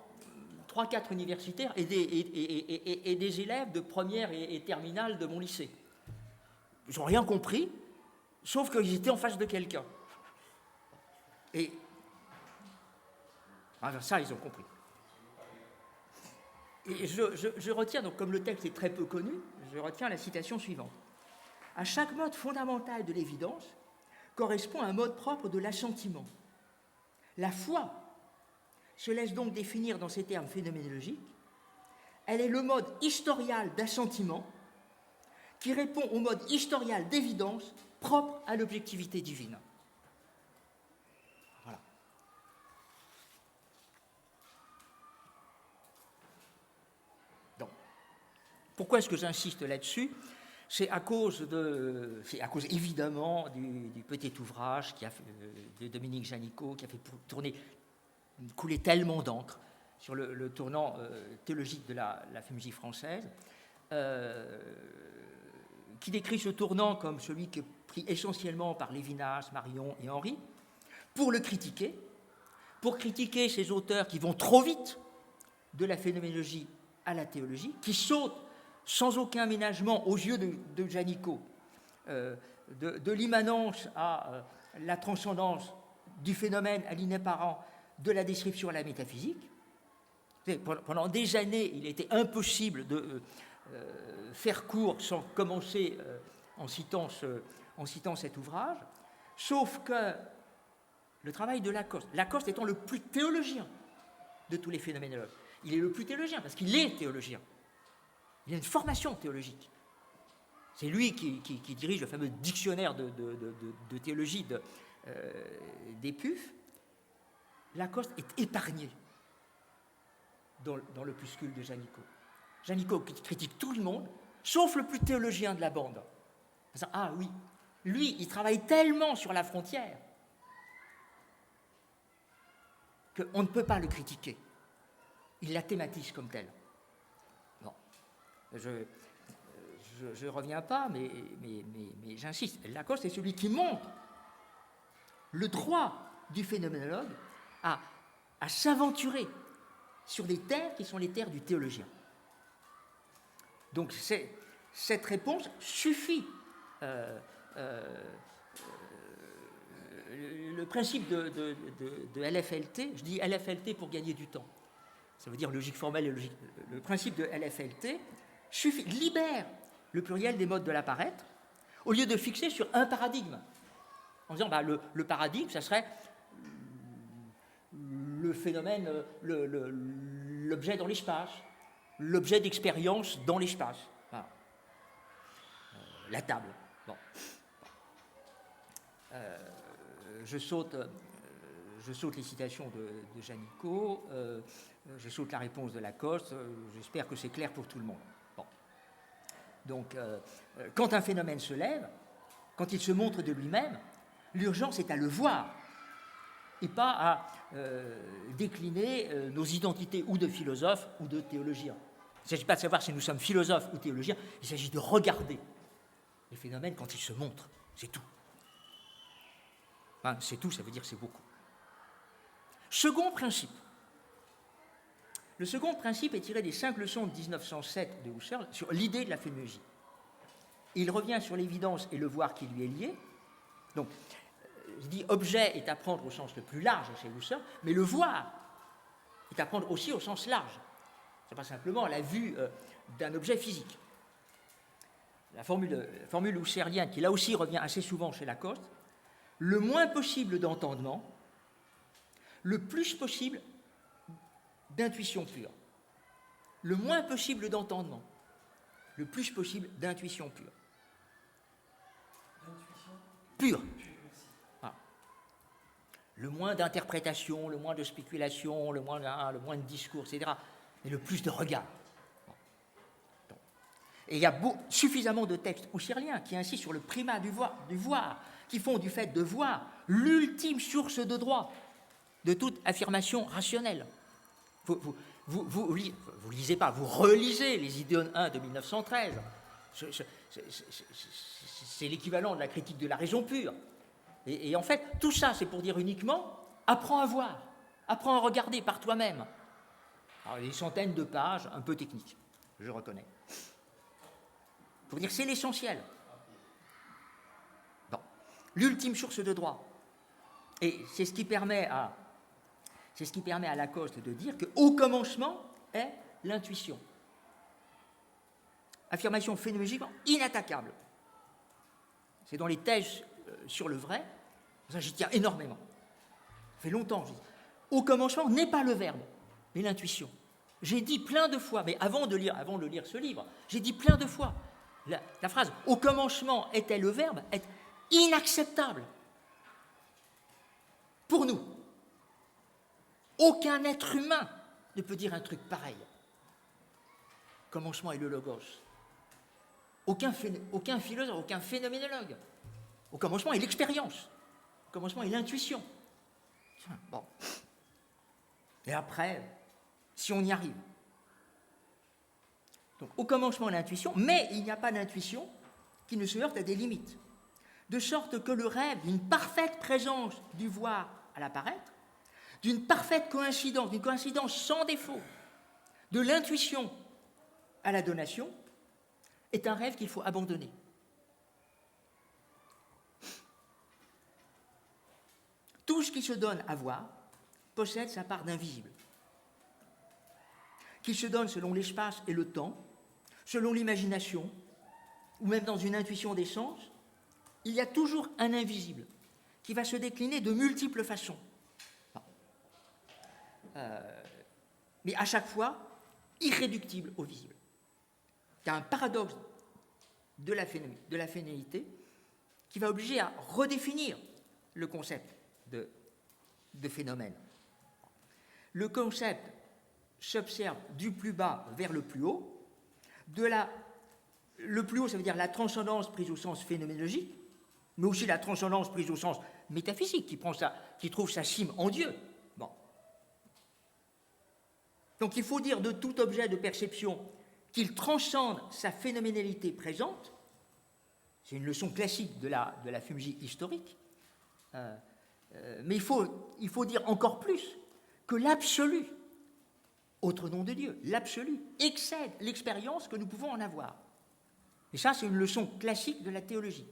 3-4 universitaires et des élèves de première et terminale de mon lycée. Ils n'ont rien compris, sauf qu'ils étaient en face de quelqu'un. Et ça, ils ont compris. Et je retiens, donc comme le texte est très peu connu, je retiens la citation suivante. À chaque mode fondamental de l'évidence correspond un mode propre de l'assentiment. La foi se laisse donc définir dans ces termes phénoménologiques. Elle est le mode historial d'assentiment qui répond au mode historial d'évidence propre à l'objectivité divine. Voilà. Donc, pourquoi est-ce que j'insiste là-dessus ? C'est à cause évidemment du petit ouvrage de Dominique Janicot qui a fait couler tellement d'encre sur le tournant théologique de la musique française, qui décrit ce tournant comme celui qui est pris essentiellement par Lévinas, Marion et Henry, pour critiquer ces auteurs qui vont trop vite de la phénoménologie à la théologie, qui sautent sans aucun ménagement aux yeux de Janicot, de l'immanence à la transcendance, du phénomène à l'inapparent, de la description à la métaphysique. Pendant des années, il était impossible de faire court sans commencer en citant cet ouvrage, sauf que le travail de Lacoste étant le plus théologien de tous les phénoménologues, il est le plus théologien parce qu'il est théologien. Il a une formation théologique. C'est lui qui dirige le fameux dictionnaire de théologie des Puf. Lacoste est épargné dans l'opuscule de Janicot. Janicot critique tout le monde, sauf le plus théologien de la bande. Ah oui, lui, il travaille tellement sur la frontière qu'on ne peut pas le critiquer. Il la thématise comme telle. Bon, je ne reviens pas, mais j'insiste. Lacoste est celui qui montre le droit du phénoménologue à s'aventurer sur des terres qui sont les terres du théologien. Donc cette réponse suffit. Le principe de LFLT, je dis LFLT pour gagner du temps, ça veut dire logique formelle et logique. Le principe de LFLT libère le pluriel des modes de l'apparaître au lieu de fixer sur un paradigme. En disant le paradigme, ça serait le phénomène, l'objet dans l'espace, l'objet d'expérience dans l'espace. Voilà. La table. Bon. Je saute les citations de Janicot, je saute la réponse de Lacoste, j'espère que c'est clair pour tout le monde. Bon. Donc, quand un phénomène se lève, quand il se montre de lui-même, l'urgence est à le voir et pas à décliner nos identités ou de philosophes ou de théologiens. Il ne s'agit pas de savoir si nous sommes philosophes ou théologiens, il s'agit de regarder les phénomènes quand ils se montrent, c'est tout. Enfin, c'est tout, ça veut dire que c'est beaucoup. Second principe. Le second principe est tiré des 5 leçons de 1907 de Husserl sur l'idée de la phénoménologie. Il revient sur l'évidence et le voir qui lui est lié. Donc, je dis objet est à prendre au sens le plus large chez Husserl, mais le voir est à prendre aussi au sens large. Ce n'est pas simplement la vue d'un objet physique. La formule husserlienne, qui là aussi revient assez souvent chez Lacoste, le moins possible d'entendement, le plus possible d'intuition pure. Le moins possible d'entendement, le plus possible d'intuition pure. Pure. Voilà. Le moins d'interprétation, le moins de spéculation, le moins de discours, etc. Mais le plus de regard. Et il y a suffisamment de textes husserliens qui insistent sur le primat du voir, qui font du fait de voir l'ultime source de droit de toute affirmation rationnelle. Vous lisez pas, vous relisez les Idéons 1 de 1913. C'est l'équivalent de la critique de la raison pure. Et en fait, tout ça, c'est pour dire uniquement, apprends à voir, apprends à regarder par toi-même. Alors, des centaines de pages, un peu techniques, je reconnais. Pour dire, c'est l'essentiel. Bon. L'ultime source de droit. Et c'est ce qui permet à Lacoste de dire qu'au commencement est l'intuition. Affirmation phénoménologiquement inattaquable. C'est dans les thèses sur le vrai, ça j'y tiens énormément. Ça fait longtemps, je dis. Au commencement n'est pas le verbe, mais l'intuition. J'ai dit plein de fois, mais avant de lire ce livre, j'ai dit plein de fois, la phrase « au commencement était le verbe » est inacceptable pour nous. Aucun être humain ne peut dire un truc pareil. Commencement est le logos. Aucun philosophe, aucun phénoménologue. Au commencement est l'expérience. Au commencement est l'intuition. Bon. Et après, si on y arrive. Donc, au commencement, l'intuition, mais il n'y a pas d'intuition qui ne se heurte à des limites. De sorte que le rêve d'une parfaite présence du voir à l'apparaître, d'une parfaite coïncidence, d'une coïncidence sans défaut, de l'intuition à la donation, est un rêve qu'il faut abandonner. Tout ce qui se donne à voir possède sa part d'invisible, qu'il se donne selon l'espace et le temps, selon l'imagination, ou même dans une intuition des sens, il y a toujours un invisible qui va se décliner de multiples façons. Mais à chaque fois, irréductible au visible. Il y a un paradoxe de la phénoménalité qui va obliger à redéfinir le concept de phénomène. Le concept s'observe du plus bas vers le plus haut. Le plus haut, ça veut dire la transcendance prise au sens phénoménologique, mais aussi la transcendance prise au sens métaphysique, qui trouve sa cime en Dieu. Bon. Donc il faut dire de tout objet de perception qu'il transcende sa phénoménalité présente. C'est une leçon classique de la phénoménologie historique. Mais il faut dire encore plus que l'absolu, autre nom de Dieu, l'absolu excède l'expérience que nous pouvons en avoir. Et ça, c'est une leçon classique de la théologie.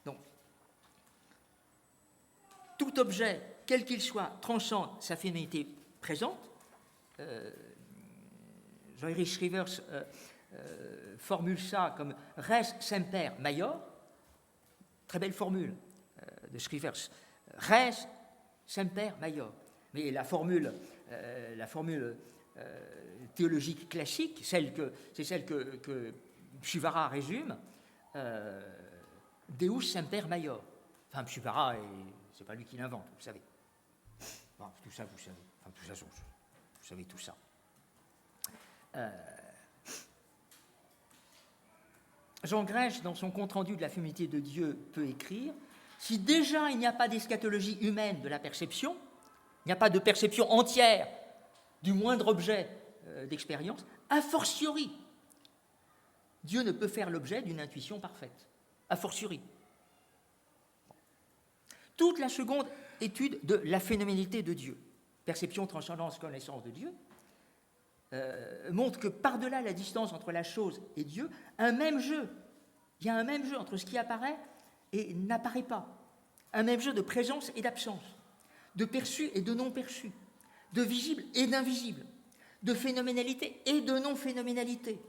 Donc, tout objet, quel qu'il soit, transcende sa phénoménalité présente. Jean-Erich Rivers formule ça comme res semper maior. Très belle formule de Rivers. Res semper maior. Mais la formule théologique classique, c'est celle que Pshuvara résume, Deus semper maior. Enfin, Pshuvara, c'est pas lui qui l'invente, vous savez. Bon, tout ça, vous savez. Enfin, de toute façon, vous savez tout ça. Jean Grèche, dans son compte-rendu de la féminité de Dieu, peut écrire « Si déjà il n'y a pas d'eschatologie humaine de la perception, il n'y a pas de perception entière du moindre objet d'expérience, a fortiori, Dieu ne peut faire l'objet d'une intuition parfaite. A fortiori. » Toute la seconde étude de la phénoménalité de Dieu, perception, transcendance, connaissance de Dieu, montre que par-delà la distance entre la chose et Dieu, il y a un même jeu entre ce qui apparaît et n'apparaît pas, un même jeu de présence et d'absence, de perçu et de non-perçu, de visible et d'invisible, de phénoménalité et de non-phénoménalité,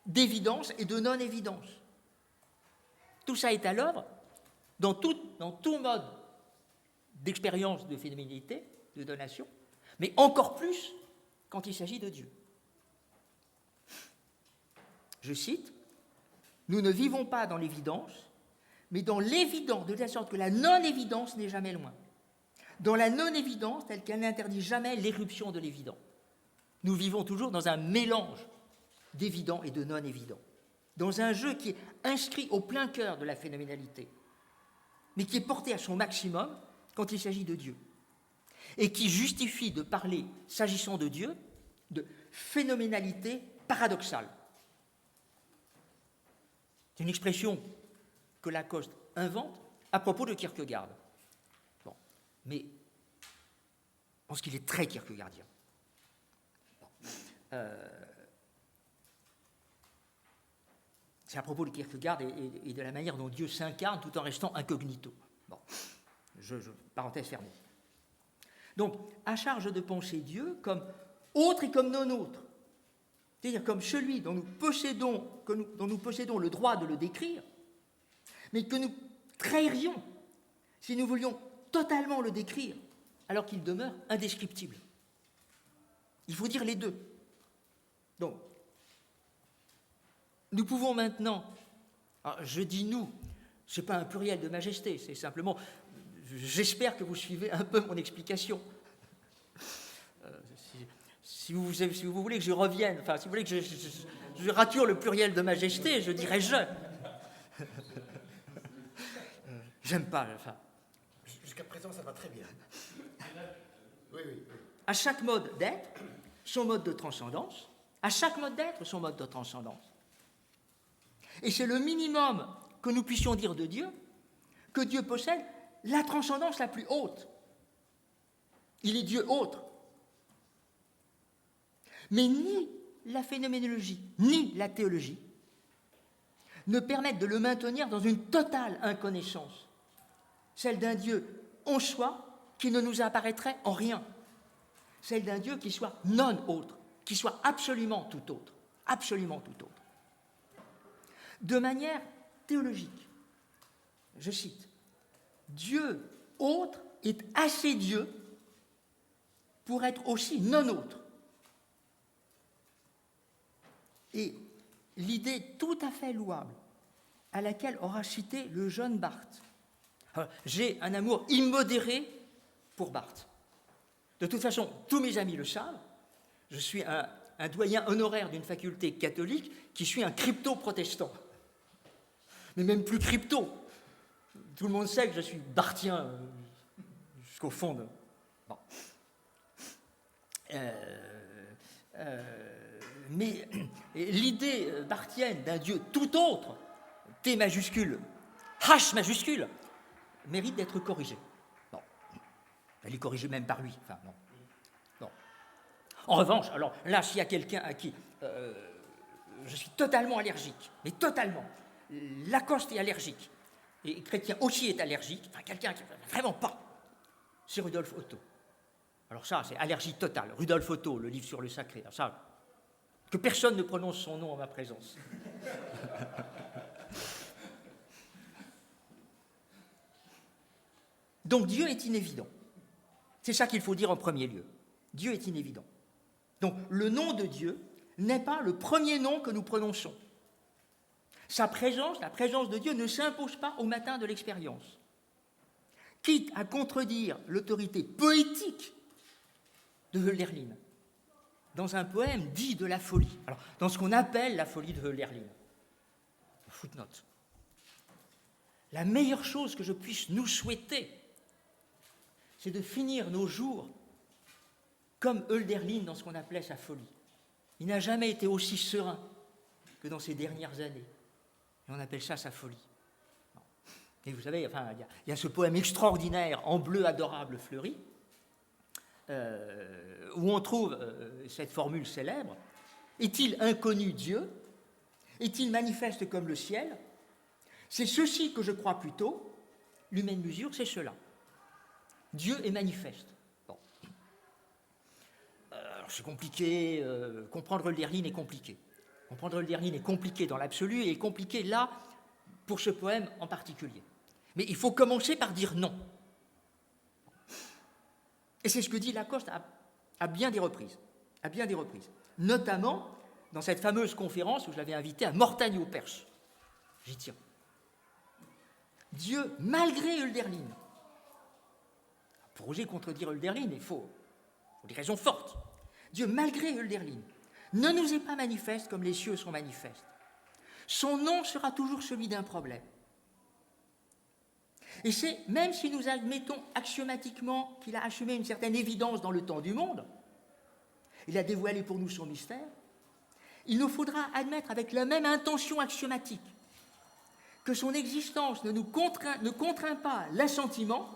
d'évidence et de non-évidence. Tout ça est à l'œuvre dans tout mode d'expérience de phénoménalité, de donation, mais encore plus quand il s'agit de Dieu. Je cite, « Nous ne vivons pas dans l'évidence, mais dans l'évidence, de telle sorte que la non-évidence n'est jamais loin. Dans la non-évidence, telle qu'elle n'interdit jamais l'éruption de l'évident. Nous vivons toujours dans un mélange d'évident et de non-évident, dans un jeu qui est inscrit au plein cœur de la phénoménalité, mais qui est porté à son maximum quand il s'agit de Dieu, et qui justifie de parler, s'agissant de Dieu, de phénoménalité paradoxale. C'est une expression que Lacoste invente à propos de Kierkegaard. Bon, mais je pense qu'il est très kierkegaardien. Bon. C'est à propos de Kierkegaard et de la manière dont Dieu s'incarne tout en restant incognito. Bon, parenthèse fermée. Donc, à charge de penser Dieu comme autre et comme non autre, c'est-à-dire comme celui dont nous possédons le droit de le décrire, mais que nous trahirions si nous voulions totalement le décrire, alors qu'il demeure indescriptible. Il faut dire les deux. Donc, nous pouvons maintenant, alors je dis nous, ce n'est pas un pluriel de majesté, c'est simplement, j'espère que vous suivez un peu mon explication. Si vous voulez que je revienne, enfin, si vous voulez que je rature le pluriel de majesté, je dirais je. J'aime pas, enfin. Jusqu'à présent, ça va très bien. Oui. À chaque mode d'être, son mode de transcendance. À chaque mode d'être, son mode de transcendance. Et c'est le minimum que nous puissions dire de Dieu, que Dieu possède la transcendance la plus haute. Il est Dieu autre. Mais ni la phénoménologie, ni la théologie ne permettent de le maintenir dans une totale inconnaissance, celle d'un Dieu en soi qui ne nous apparaîtrait en rien, celle d'un Dieu qui soit non autre, qui soit absolument tout autre, absolument tout autre. De manière théologique, je cite, Dieu autre est assez Dieu pour être aussi non autre. Et l'idée tout à fait louable à laquelle aura cité le jeune Barthes. Alors, j'ai un amour immodéré pour Barthes. De toute façon, tous mes amis le savent, je suis un doyen honoraire d'une faculté catholique qui suis un crypto-protestant. Mais même plus crypto. Tout le monde sait que je suis barthien jusqu'au fond de... Bon. Mais l'idée barthienne d'un Dieu tout autre, T majuscule, H majuscule, mérite d'être corrigée. Bon. Elle est corrigée même par lui. Enfin, non. Bon. En revanche, alors là, s'il y a quelqu'un à qui je suis totalement allergique, mais totalement, Lacoste est allergique, et Chrétien aussi est allergique, enfin quelqu'un qui ne vraiment pas, c'est Rudolf Otto. Alors ça, c'est allergie totale. Rudolf Otto, le livre sur le sacré. Alors ça, que personne ne prononce son nom en ma présence. Donc Dieu est inévident. C'est ça qu'il faut dire en premier lieu. Dieu est inévident. Donc le nom de Dieu n'est pas le premier nom que nous prononçons. Sa présence, la présence de Dieu, ne s'impose pas au matin de l'expérience. Quitte à contredire l'autorité poétique de Hölderlin, dans un poème dit de la folie, alors, dans ce qu'on appelle la folie de Hölderlin. Footnote. La meilleure chose que je puisse nous souhaiter, c'est de finir nos jours comme Hölderlin dans ce qu'on appelait sa folie. Il n'a jamais été aussi serein que dans ces dernières années. Et on appelle ça sa folie. Et vous savez, enfin, il y a ce poème extraordinaire, En bleu adorable fleuri, où on trouve cette formule célèbre. Est-il inconnu Dieu? Est-il manifeste comme le ciel? C'est ceci que je crois plutôt. L'humaine mesure, c'est cela. Dieu est manifeste. Bon. Alors c'est compliqué, comprendre Hölderlin est compliqué. Comprendre Hölderlin est compliqué dans l'absolu et est compliqué là, pour ce poème en particulier. Mais il faut commencer par dire non. Et c'est ce que dit Lacoste à bien des reprises. À bien des reprises. Notamment dans cette fameuse conférence où je l'avais invité à Mortagne-au-Perche. J'y tiens. Dieu, malgré Hölderlin, pour oser contredire Hölderlin, il faut des raisons fortes. Dieu, malgré Hölderlin, ne nous est pas manifeste comme les cieux sont manifestes. Son nom sera toujours celui d'un problème. Et c'est, même si nous admettons axiomatiquement qu'il a assumé une certaine évidence dans le temps du monde, il a dévoilé pour nous son mystère, il nous faudra admettre avec la même intention axiomatique que son existence ne contraint pas l'assentiment,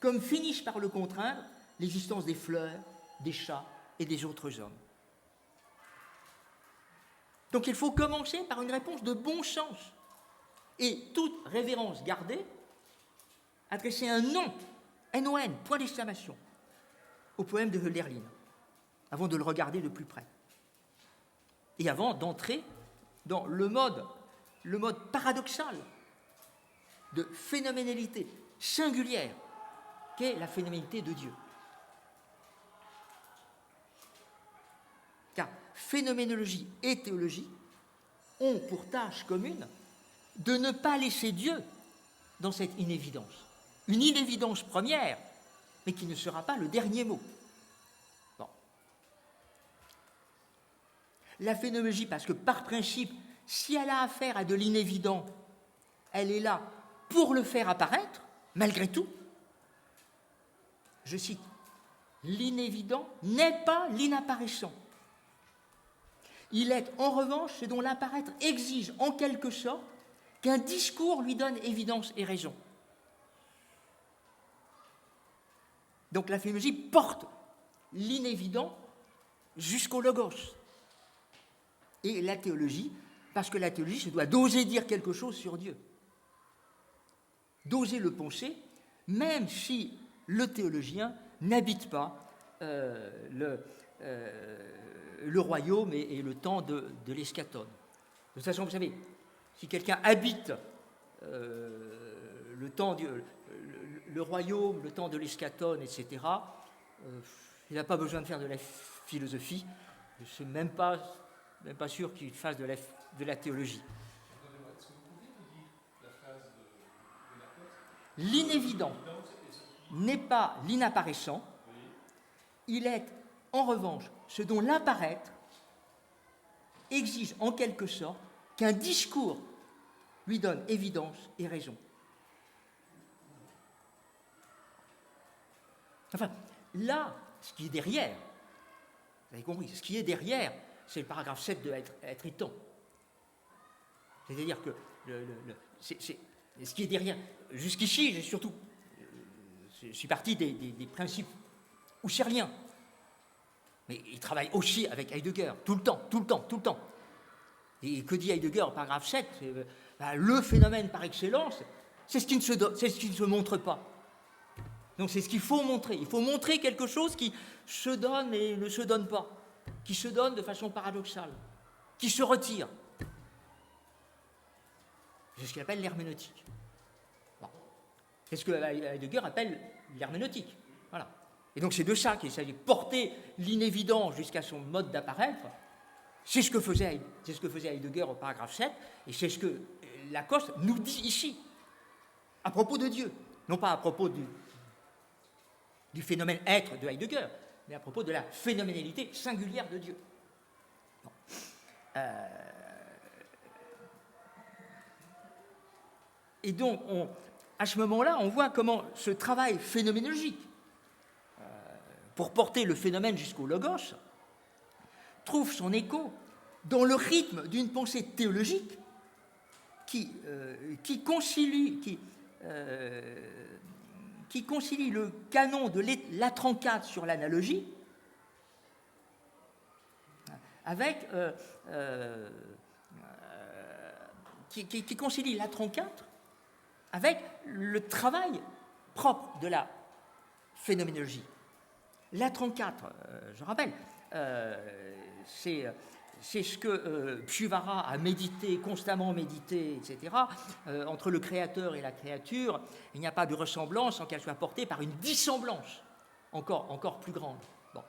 comme finissent par le contraindre l'existence des fleurs, des chats et des autres hommes. Donc il faut commencer par une réponse de bon sens et toute révérence gardée, adresser un nom, N-O-N, point d'exclamation, au poème de Hölderlin, avant de le regarder de plus près. Et avant d'entrer dans le mode paradoxal de phénoménalité singulière qu'est la phénoménalité de Dieu. Car phénoménologie et théologie ont pour tâche commune de ne pas laisser Dieu dans cette inévidence. Une inévidence première, mais qui ne sera pas le dernier mot. Bon. La phénoménologie, parce que par principe, si elle a affaire à de l'inévident, elle est là pour le faire apparaître, malgré tout. Je cite, « L'inévident n'est pas l'inapparaissant. Il est en revanche ce dont l'apparaître exige en quelque sorte qu'un discours lui donne évidence et raison. » Donc la phénoménologie porte l'inévident jusqu'au logos. Et la théologie, parce que la théologie se doit d'oser dire quelque chose sur Dieu, d'oser le penser, même si le théologien n'habite pas le royaume et le temps de l'eschaton. De toute façon, vous savez, si quelqu'un habite le royaume, le temps de l'eschaton, etc., il n'a pas besoin de faire de la philosophie. Je ne suis même pas sûr qu'il fasse de la théologie. L'inévident n'est pas l'inapparaissant, il est en revanche ce dont l'apparaître exige en quelque sorte qu'un discours lui donne évidence et raison. Enfin, là, ce qui est derrière, vous avez compris, ce qui est derrière, c'est le paragraphe 7 de être étant. C'est-à-dire que ce qui est derrière, jusqu'ici, j'ai surtout, je suis parti des principes husserliens, mais il travaille aussi avec Heidegger, tout le temps. Et que dit Heidegger au paragraphe 7 le phénomène par excellence, c'est ce qui ne se montre pas. Donc c'est ce qu'il faut montrer. Il faut montrer quelque chose qui se donne et ne se donne pas, qui se donne de façon paradoxale, qui se retire. C'est ce qu'il appelle l'herméneutique. Bon. C'est ce que Heidegger appelle l'herméneutique. Voilà. Et donc c'est de ça qu'il s'agit, porter l'inévident jusqu'à son mode d'apparaître. C'est ce que faisait Heidegger au paragraphe 7, et c'est ce que Lacoste nous dit ici, à propos de Dieu. Non pas à propos du phénomène être de Heidegger, mais à propos de la phénoménalité singulière de Dieu. Bon. Et donc, à ce moment-là, on voit comment ce travail phénoménologique, pour porter le phénomène jusqu'au logos, trouve son écho dans le rythme d'une pensée théologique qui concilie le canon de l'Atrancade sur l'analogie avec qui concilie l'Atrancade avec le travail propre de la phénoménologie. L'Atrancade, je rappelle, c'est ce que Pshuvara a médité, constamment médité, etc. Entre le créateur et la créature, il n'y a pas de ressemblance sans qu'elle soit portée par une dissemblance encore plus grande. Bon.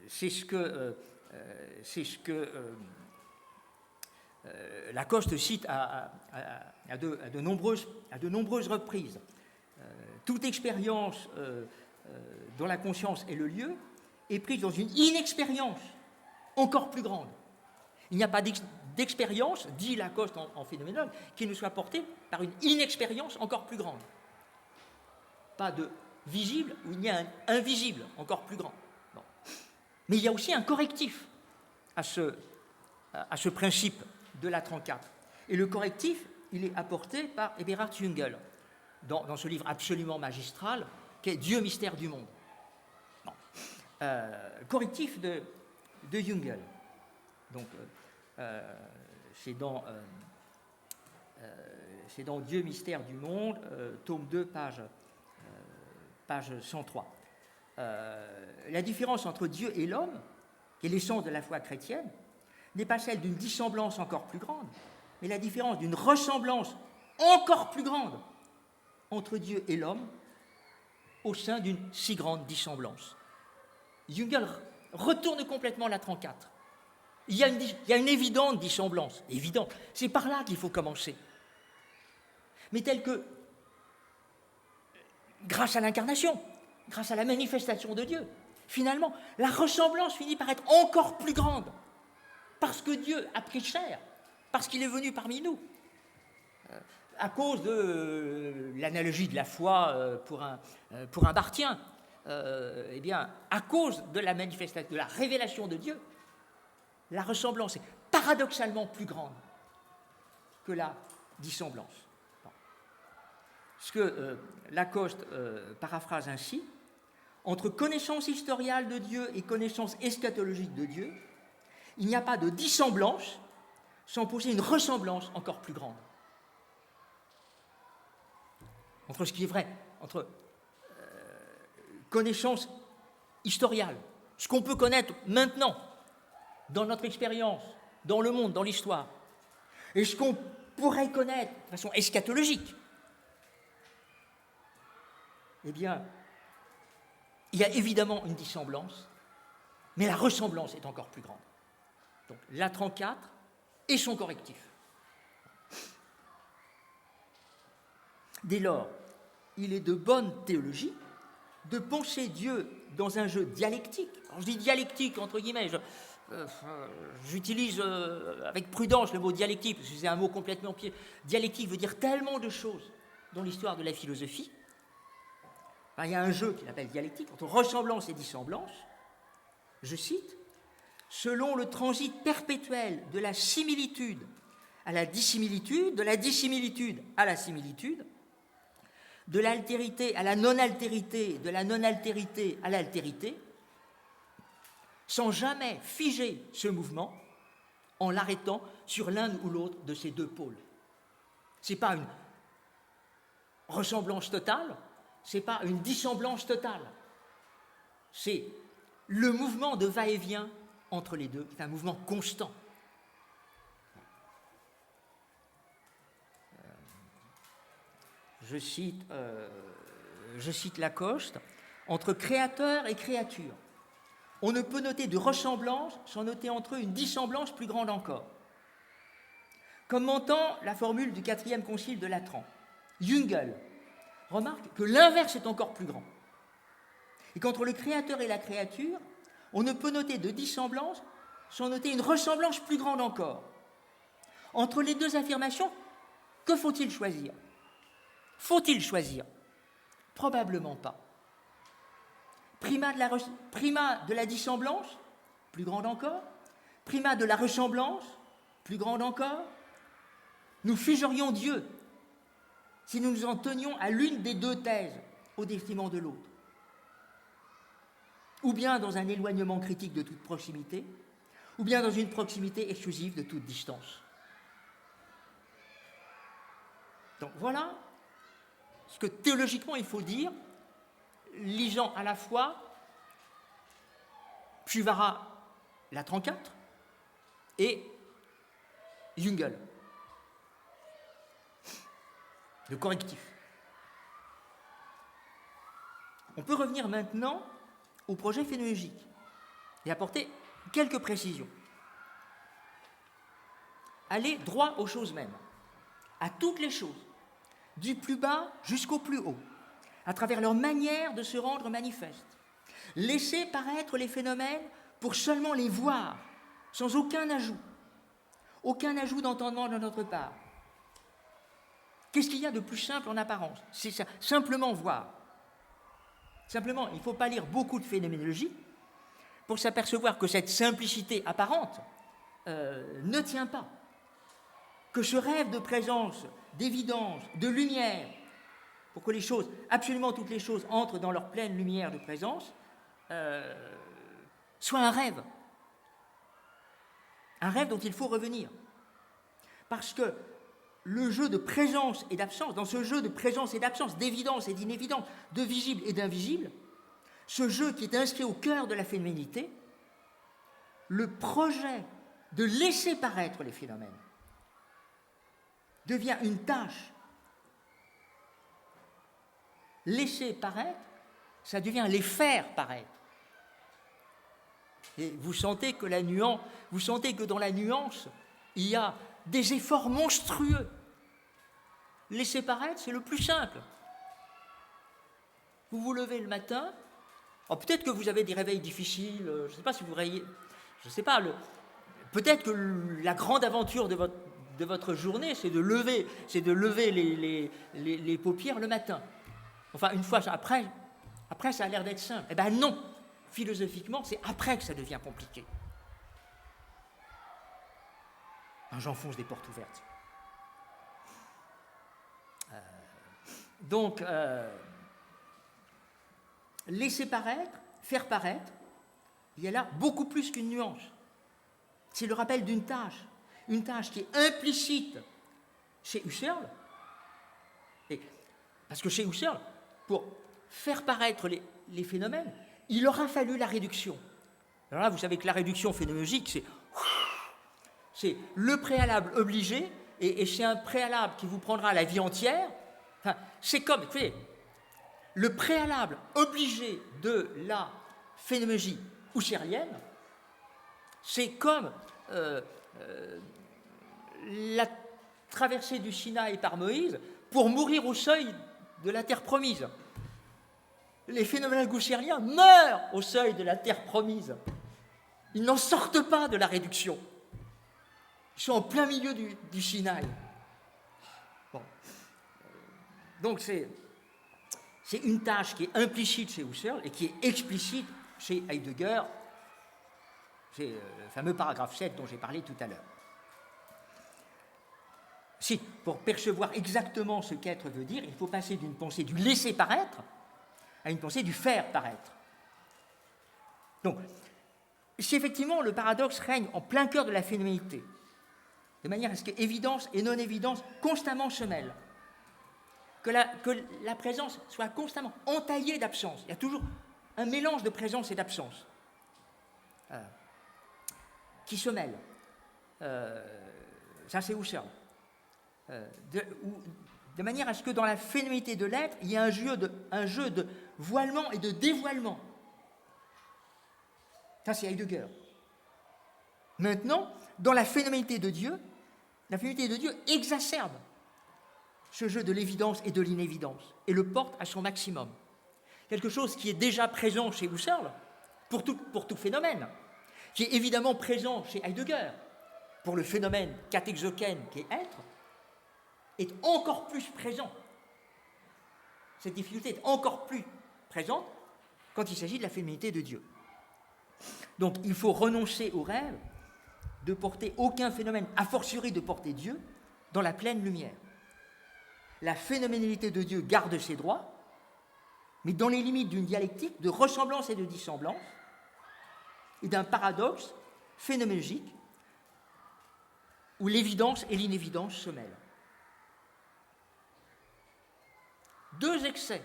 c'est ce que Lacoste cite à de nombreuses reprises. Toute expérience dont la conscience est le lieu est prise dans une inexpérience encore plus grande. Il n'y a pas d'expérience, dit Lacoste en phénoménologue, qui ne soit portée par une inexpérience encore plus grande. Pas de visible où il y a un invisible encore plus grand. Bon. Mais il y a aussi un correctif à ce principe de la 34. Et le correctif, il est apporté par Eberhard Jungel dans ce livre absolument magistral qu'est Dieu, mystère du monde. Bon. Correctif de Jungel. Donc, c'est dans Dieu, mystère du monde, tome 2, page 103. La différence entre Dieu et l'homme, qui est l'essence de la foi chrétienne, n'est pas celle d'une dissemblance encore plus grande, mais la différence d'une ressemblance encore plus grande entre Dieu et l'homme au sein d'une si grande dissemblance. Jungel retourne complètement la 34. Il y a une évidente dissemblance, évidente. C'est par là qu'il faut commencer. Mais telle que, grâce à l'incarnation, grâce à la manifestation de Dieu, finalement, la ressemblance finit par être encore plus grande. Parce que Dieu a pris chair, parce qu'il est venu parmi nous. À cause de l'analogie de la foi pour un Barthien, eh bien, à cause de la manifestation, de la révélation de Dieu, la ressemblance est paradoxalement plus grande que la dissemblance. Bon. Ce que Lacoste paraphrase ainsi, entre connaissance historiale de Dieu et connaissance eschatologique de Dieu, il n'y a pas de dissemblance sans poser une ressemblance encore plus grande. Entre ce qui est vrai, entre connaissance historiale, ce qu'on peut connaître maintenant, dans notre expérience, dans le monde, dans l'histoire, et ce qu'on pourrait connaître de façon eschatologique, eh bien, il y a évidemment une dissemblance, mais la ressemblance est encore plus grande. Donc, la 34 et son correctif. Dès lors, il est de bonne théologie de penser Dieu dans un jeu dialectique. Alors, je dis dialectique entre guillemets, j'utilise avec prudence le mot dialectique, parce que c'est un mot complètement pied. Dialectique veut dire tellement de choses dans l'histoire de la philosophie. Enfin, il y a un jeu qu'il appelle dialectique, entre ressemblance et dissemblance. Je cite, « Selon le transit perpétuel de la similitude à la dissimilitude, de la dissimilitude à la similitude, de l'altérité à la non-altérité, de la non-altérité à l'altérité, sans jamais figer ce mouvement en l'arrêtant sur l'un ou l'autre de ces deux pôles. » Ce n'est pas une ressemblance totale, ce n'est pas une dissemblance totale. C'est le mouvement de va-et-vient entre les deux, c'est un mouvement constant. Je cite Lacoste, « Entre créateur et créature, on ne peut noter de ressemblance sans noter entre eux une dissemblance plus grande encore. » Commentant la formule du 4e concile de Latran, Jungel remarque que l'inverse est encore plus grand, et qu'entre le créateur et la créature, on ne peut noter de dissemblance sans noter une ressemblance plus grande encore. Entre les deux affirmations, que faut-il choisir ? Faut-il choisir ? Probablement pas. Primat de la dissemblance, plus grande encore. Primat de la ressemblance, plus grande encore. Nous figerions Dieu si nous nous en tenions à l'une des deux thèses au détriment de l'autre. Ou bien dans un éloignement critique de toute proximité, ou bien dans une proximité exclusive de toute distance. Donc voilà ce que théologiquement il faut dire, lisant à la fois Shuvara, la 34, et Jungel, le correctif. On peut revenir maintenant au projet phénoménologique et apporter quelques précisions. Aller droit aux choses mêmes, à toutes les choses, du plus bas jusqu'au plus haut, à travers leur manière de se rendre manifeste. Laisser paraître les phénomènes pour seulement les voir, sans aucun ajout d'entendement de notre part. Qu'est-ce qu'il y a de plus simple en apparence? C'est ça, simplement voir. Simplement, il ne faut pas lire beaucoup de phénoménologie pour s'apercevoir que cette simplicité apparente ne tient pas. Que ce rêve de présence, d'évidence, de lumière, pour que les choses, absolument toutes les choses, entrent dans leur pleine lumière de présence, soit un rêve. Un rêve dont il faut revenir. Parce que le jeu de présence et d'absence, dans ce jeu de présence et d'absence, d'évidence et d'inévidence, de visible et d'invisible, ce jeu qui est inscrit au cœur de la phénoménité, le projet de laisser paraître les phénomènes devient une tâche. Laisser paraître, ça devient les faire paraître. Et vous sentez que dans la nuance, il y a des efforts monstrueux. Laisser paraître, c'est le plus simple. Vous vous levez le matin, peut-être que vous avez des réveils difficiles, je ne sais pas si vous réveillez, je ne sais pas, peut-être que la grande aventure de votre journée, c'est de lever les paupières le matin. Enfin, une fois, après ça a l'air d'être simple. Eh bien non, philosophiquement, c'est après que ça devient compliqué. J'enfonce des portes ouvertes. Donc, laisser paraître, faire paraître, il y a là beaucoup plus qu'une nuance. C'est le rappel d'une tâche qui est implicite chez Husserl. Parce que chez Husserl, pour faire paraître les phénomènes, il aura fallu la réduction. Alors là, vous savez que la réduction phénoménologique, c'est le préalable obligé, et c'est un préalable qui vous prendra la vie entière. Enfin, c'est comme, vous voyez, le préalable obligé de la phénoménologie husserlienne, c'est comme la traversée du Sinaï par Moïse pour mourir au seuil de la terre promise. Les phénoménologues husserliens meurent au seuil de la terre promise. Ils n'en sortent pas de la réduction. Ils sont en plein milieu du Sinaï. Bon. Donc c'est une tâche qui est implicite chez Husserl et qui est explicite chez Heidegger. C'est le fameux paragraphe 7 dont j'ai parlé tout à l'heure. Si, pour percevoir exactement ce qu'être veut dire, il faut passer d'une pensée du laisser paraître à une pensée du faire paraître. Donc, si effectivement le paradoxe règne en plein cœur de la phénoménité, de manière à ce que évidence et non-évidence constamment se mêlent, que la présence soit constamment entaillée d'absence, il y a toujours un mélange de présence et d'absence qui se mêlent. Ça, c'est Husserl. De manière à ce que dans la phénoménité de l'être, il y ait un jeu de voilement et de dévoilement. Ça, c'est Heidegger. Maintenant, dans la phénoménité de Dieu exacerbe ce jeu de l'évidence et de l'inévidence et le porte à son maximum. Quelque chose qui est déjà présent chez Husserl, pour tout phénomène, qui est évidemment présent chez Heidegger, pour le phénomène catexokène qui est être, est encore plus présent. Cette difficulté est encore plus présente quand il s'agit de la phénoménité de Dieu. Donc il faut renoncer au rêve de porter aucun phénomène, a fortiori de porter Dieu, dans la pleine lumière. La phénoménalité de Dieu garde ses droits, mais dans les limites d'une dialectique de ressemblance et de dissemblance, et d'un paradoxe phénoménologique où l'évidence et l'inévidence se mêlent. Deux excès.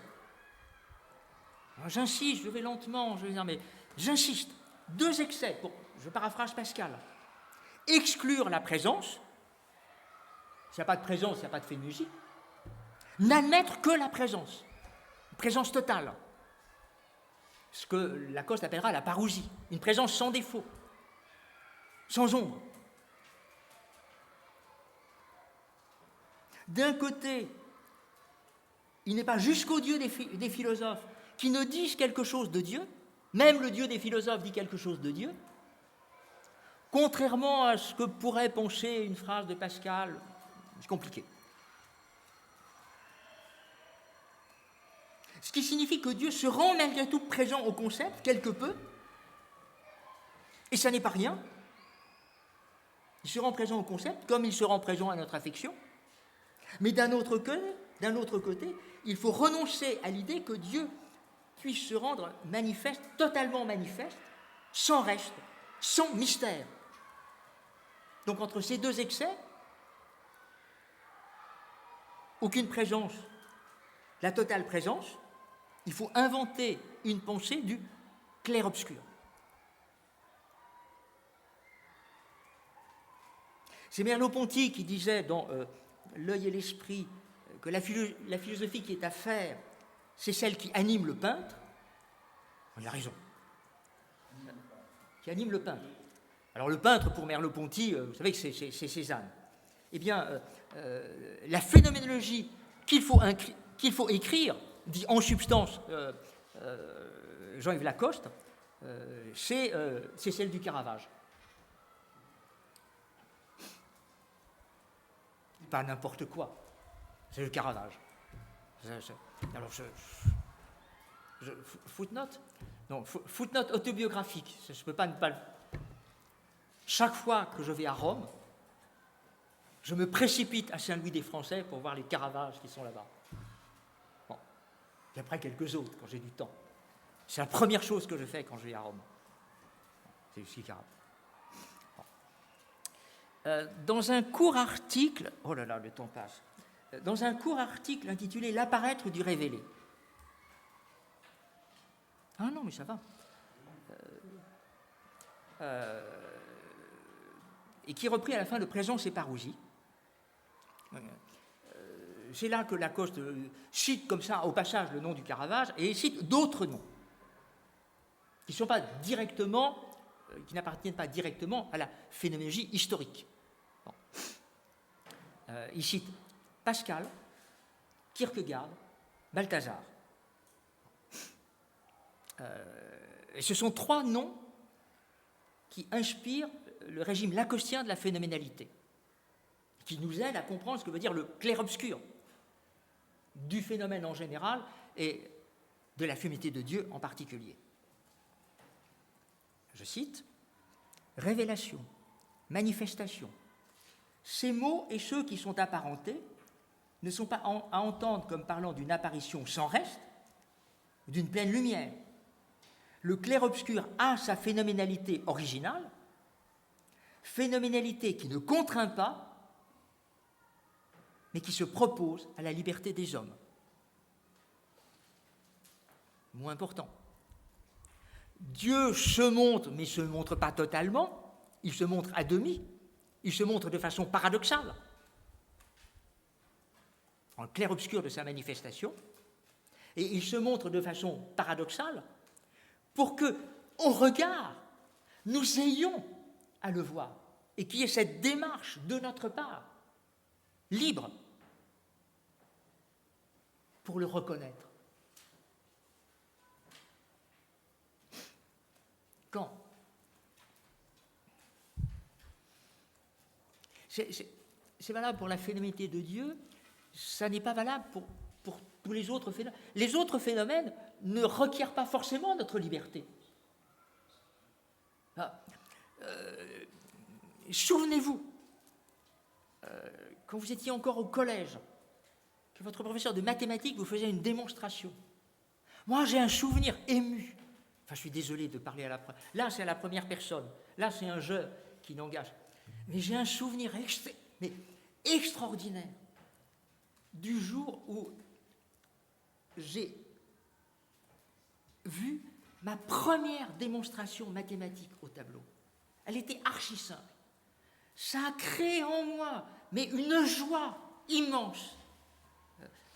Alors, j'insiste, je vais lentement, mais j'insiste. Deux excès, je paraphrase Pascal. Exclure la présence, s'il n'y a pas de présence, il n'y a pas de phénoménologie. N'admettre que la présence totale. ce que Lacoste appellera la parousie, une présence sans défaut, sans ombre. D'un côté, il n'est pas jusqu'au Dieu des philosophes qui ne disent quelque chose de Dieu, même le Dieu des philosophes dit quelque chose de Dieu, contrairement à ce que pourrait pencher une phrase de Pascal, c'est compliqué. Ce qui signifie que Dieu se rend malgré tout présent au concept, quelque peu, et ça n'est pas rien. Il se rend présent au concept comme il se rend présent à notre affection. Mais d'un autre côté, il faut renoncer à l'idée que Dieu puisse se rendre manifeste, totalement manifeste, sans reste, sans mystère. Donc entre ces deux excès, aucune présence, la totale présence, il faut inventer une pensée du clair-obscur. C'est Merleau-Ponty qui disait dans L'œil et l'esprit que la philosophie qui est à faire, c'est celle qui anime le peintre. Il a raison. Qui anime le peintre. Alors le peintre, pour Merleau-Ponty, vous savez que c'est Cézanne. Eh bien, la phénoménologie qu'il faut écrire, dit en substance Jean-Yves Lacoste, c'est celle du Caravage. Pas n'importe quoi, c'est le Caravage. Alors, footnote, non, footnote autobiographique, je ne peux pas ne pas le... Chaque fois que je vais à Rome, je me précipite à Saint-Louis-des-Français pour voir les Caravages qui sont là-bas. Bon. Et après quelques autres, quand j'ai du temps. C'est la première chose que je fais quand je vais à Rome. C'est aussi Caravage. Dans un court article, oh là là, le temps passe, dans un court article intitulé « L'apparaître du révélé ». Ah non, mais ça va. Et qui est repris à la fin de Présence et parousie. C'est là que Lacoste cite comme ça, au passage, le nom du Caravage, et il cite d'autres noms, qui ne sont pas directement, qui n'appartiennent pas directement à la phénoménologie historique. Bon. Il cite Pascal, Kierkegaard, Balthazar. Et ce sont trois noms qui inspirent le régime lacostien de la phénoménalité, qui nous aide à comprendre ce que veut dire le clair-obscur du phénomène en général et de la fumité de Dieu en particulier. Je cite, « Révélation, manifestation. Ces mots et ceux qui sont apparentés ne sont pas à entendre comme parlant d'une apparition sans reste, d'une pleine lumière. Le clair-obscur a sa phénoménalité originale, phénoménalité qui ne contraint pas, mais qui se propose à la liberté des hommes. » Moins important. Dieu se montre, mais ne se montre pas totalement, il se montre à demi, il se montre de façon paradoxale, en le clair-obscur de sa manifestation, et il se montre de façon paradoxale pour que, au regard, nous ayons à le voir, et qu'il y ait cette démarche de notre part, libre, pour le reconnaître. Quand c'est valable pour la phénoménalité de Dieu, ça n'est pas valable pour tous les autres phénomènes. Les autres phénomènes ne requièrent pas forcément notre liberté. Souvenez-vous, quand vous étiez encore au collège, que votre professeur de mathématiques vous faisait une démonstration. Moi, j'ai un souvenir ému. Enfin, je suis désolé de parler à la première. Là, c'est à la première personne. Là, c'est un je qui n'engage. Mais j'ai un souvenir extraordinaire du jour où j'ai vu ma première démonstration mathématique au tableau. Elle était archi simple. Ça a créé en moi, mais une joie immense.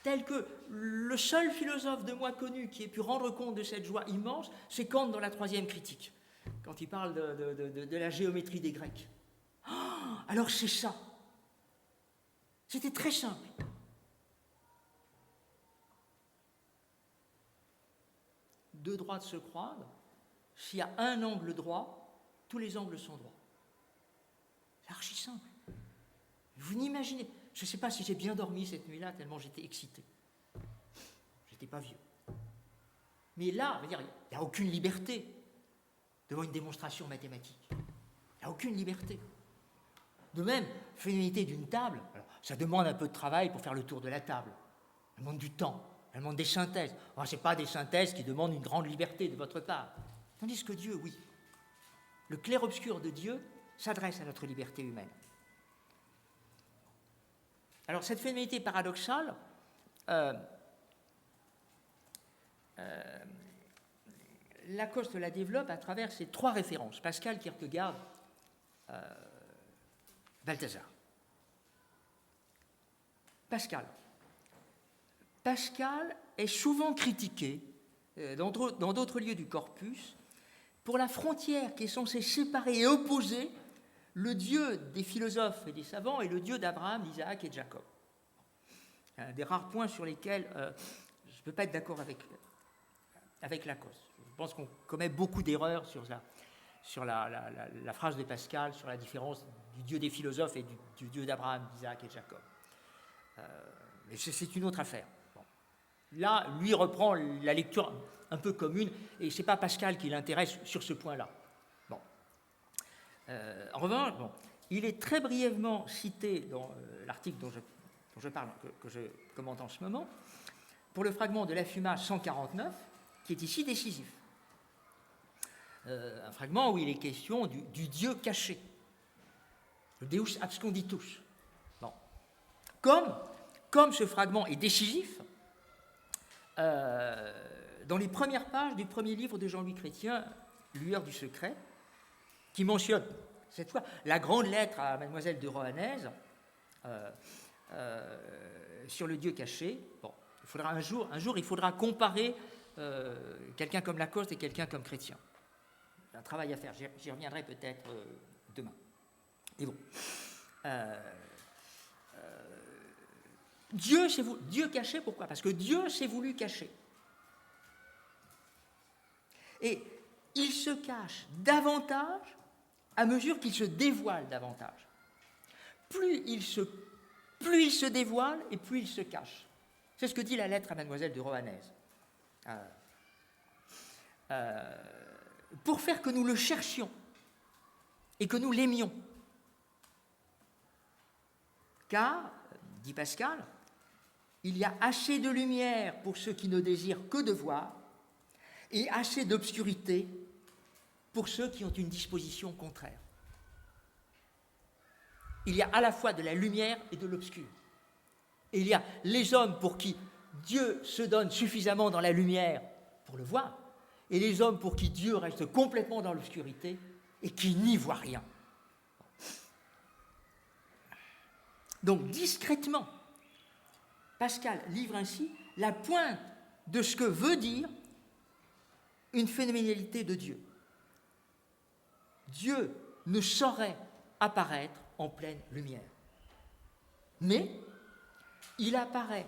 tel que le seul philosophe de moi connu qui ait pu rendre compte de cette joie immense, c'est Kant dans la troisième critique, quand il parle de la géométrie des Grecs. Oh, alors c'est ça. C'était très simple. Deux droites se croisent, s'il y a un angle droit, tous les angles sont droits. C'est archi simple. Vous n'imaginez. Je ne sais pas si j'ai bien dormi cette nuit-là, tellement j'étais excité. J'étais pas vieux. Mais là, il n'y a aucune liberté devant une démonstration mathématique. Il n'y a aucune liberté. De même, phénoménalité d'une table, alors, ça demande un peu de travail pour faire le tour de la table. Elle demande du temps, elle demande des synthèses. Ce n'est pas des synthèses qui demandent une grande liberté de votre part. Tandis que Dieu, oui. Le clair-obscur de Dieu s'adresse à notre liberté humaine. Alors, cette phénoménalité paradoxale, Lacoste la développe à travers ces trois références, Pascal, Kierkegaard, Balthazar. Pascal est souvent critiqué dans d'autres lieux du corpus pour la frontière qui est censée séparer et opposer le Dieu des philosophes et des savants et le Dieu d'Abraham, d'Isaac et de Jacob. Un des rares points sur lesquels je ne peux pas être d'accord avec Lacoste. Je pense qu'on commet beaucoup d'erreurs sur la phrase de Pascal, sur la différence du Dieu des philosophes et du Dieu d'Abraham, d'Isaac et de Jacob. Mais c'est une autre affaire. Bon. Là, lui reprend la lecture un peu commune, et ce n'est pas Pascal qui l'intéresse sur ce point-là. Bon. En revanche, il est très brièvement cité dans l'article dont je parle, que je commente en ce moment, pour le fragment de l'Aphumage 149, qui est ici décisif. Un fragment où il est question du Dieu caché, le Deus absconditus. Bon. Comme ce fragment est décisif, dans les premières pages du premier livre de Jean-Louis Chrétien, Lueur du secret, qui mentionne cette fois la grande lettre à Mademoiselle de Rohanès sur le Dieu caché. Bon, il faudra un jour, il faudra comparer quelqu'un comme Lacoste et quelqu'un comme Chrétien. Un travail à faire, j'y reviendrai peut-être demain. Et bon. Dieu caché, pourquoi? Parce que Dieu s'est voulu cacher. Et il se cache davantage à mesure qu'il se dévoile davantage. Plus il se dévoile et plus il se cache. C'est ce que dit la lettre à Mademoiselle de Rohanès. Pour faire que nous le cherchions et que nous l'aimions. Car, dit Pascal, il y a assez de lumière pour ceux qui ne désirent que de voir et assez d'obscurité pour ceux qui ont une disposition contraire. Il y a à la fois de la lumière et de l'obscur. Et il y a les hommes pour qui Dieu se donne suffisamment dans la lumière pour le voir, et les hommes pour qui Dieu reste complètement dans l'obscurité et qui n'y voient rien. Donc, discrètement, Pascal livre ainsi la pointe de ce que veut dire une phénoménalité de Dieu. Dieu ne saurait apparaître en pleine lumière. Mais il apparaît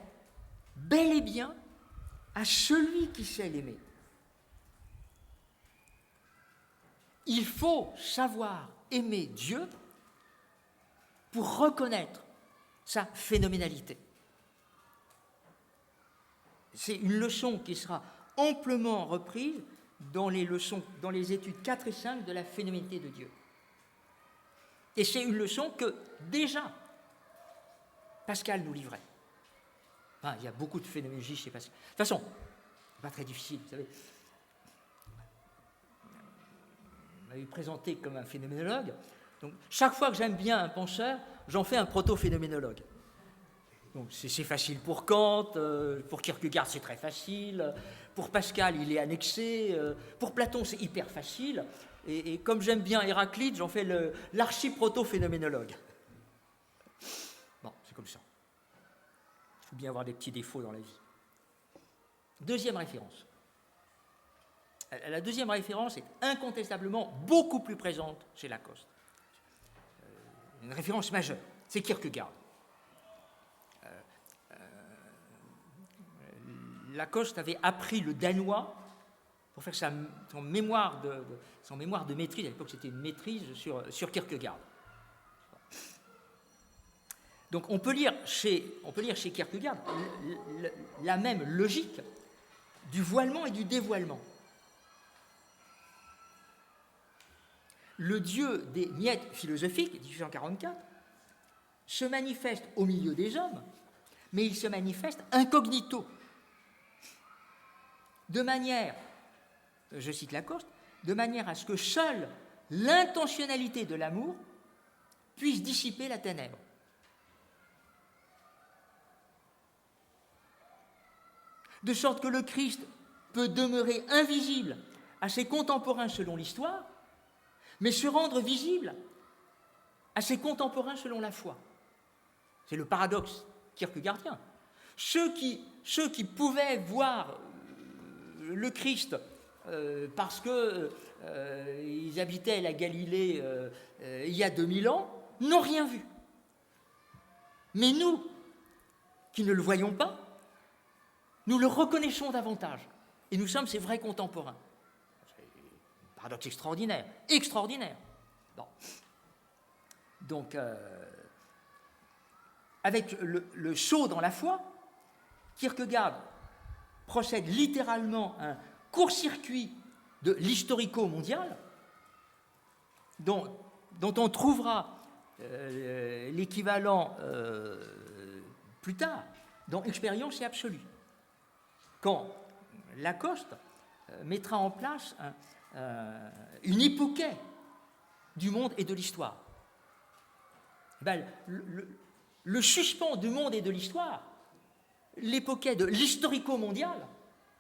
bel et bien à celui qui sait l'aimer. Il faut savoir aimer Dieu pour reconnaître sa phénoménalité. C'est une leçon qui sera amplement reprise dans les études 4 et 5 de la phénoménalité de Dieu. Et c'est une leçon que, déjà, Pascal nous livrait. Enfin, il y a beaucoup de phénoménologie chez Pascal. De toute façon, c'est pas très difficile, vous savez. On m'a présenté comme un phénoménologue. Donc, chaque fois que j'aime bien un penseur, j'en fais un proto-phénoménologue. Donc, c'est facile pour Kant, pour Kierkegaard, c'est très facile, pour Pascal, il est annexé, pour Platon, c'est hyper facile, et comme j'aime bien Héraclite, j'en fais l'archi-proto-phénoménologue. Bon, c'est comme ça. ou bien avoir des petits défauts dans la vie. Deuxième référence. La deuxième référence est incontestablement beaucoup plus présente chez Lacoste. Une référence majeure, c'est Kierkegaard. Lacoste avait appris le danois pour faire son mémoire de maîtrise. À l'époque, c'était une maîtrise sur Kierkegaard. Donc, on peut lire chez Kierkegaard la même logique du voilement et du dévoilement. Le Dieu des miettes philosophiques, 1844, se manifeste au milieu des hommes, mais il se manifeste incognito, de manière, je cite Lacoste, de manière à ce que seule l'intentionnalité de l'amour puisse dissiper la ténèbre. De sorte que le Christ peut demeurer invisible à ses contemporains selon l'histoire, mais se rendre visible à ses contemporains selon la foi. C'est le paradoxe kierkegaardien. Ceux qui pouvaient voir le Christ parce qu'ils habitaient la Galilée il y a 2000 ans, n'ont rien vu. Mais nous, qui ne le voyons pas, nous le reconnaissons davantage. Et nous sommes ses vrais contemporains. C'est un paradoxe extraordinaire. Extraordinaire. Bon. Donc, avec le saut dans la foi, Kierkegaard procède littéralement à un court-circuit de l'historico-mondial, dont on trouvera l'équivalent plus tard dans Expérience et Absolue, quand Lacoste mettra en place une époquée du monde et de l'histoire. Ben, le suspens du monde et de l'histoire, l'époquée de l'historico-mondial,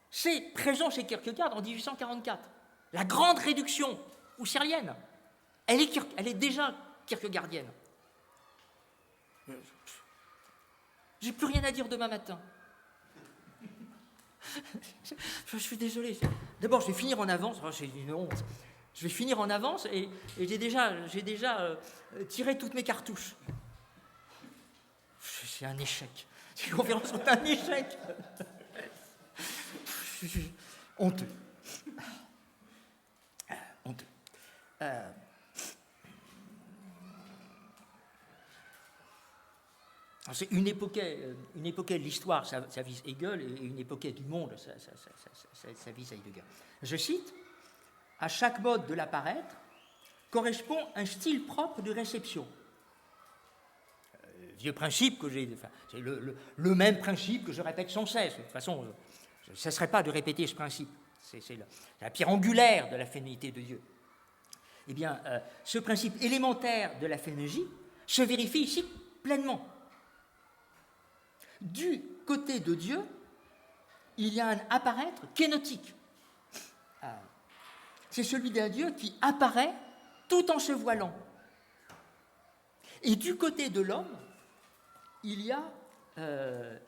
c'est présent chez Kierkegaard en 1844. La grande réduction husserlienne, elle est déjà kierkegaardienne. J'ai plus rien à dire demain matin. Je suis désolé. D'abord, je vais finir en avance. Oh, c'est une honte. Je vais finir en avance et j'ai déjà tiré toutes mes cartouches. C'est un échec. Ces conférences sont un échec. Je suis honteux. Honteux. C'est une époquée de l'histoire, ça vise Hegel, et une époquée du monde, ça vise Heidegger. Je cite, « À chaque mode de l'apparaître correspond un style propre de réception. » Vieux principe que c'est le même principe que je répète sans cesse. De toute façon, je ne cesserai pas de répéter ce principe. C'est la pierre angulaire de la féminité de Dieu. Eh bien, ce principe élémentaire de la phénologie se vérifie ici pleinement. Du côté de Dieu, il y a un apparaître kénotique. C'est celui d'un Dieu qui apparaît tout en se voilant. Et du côté de l'homme, il y a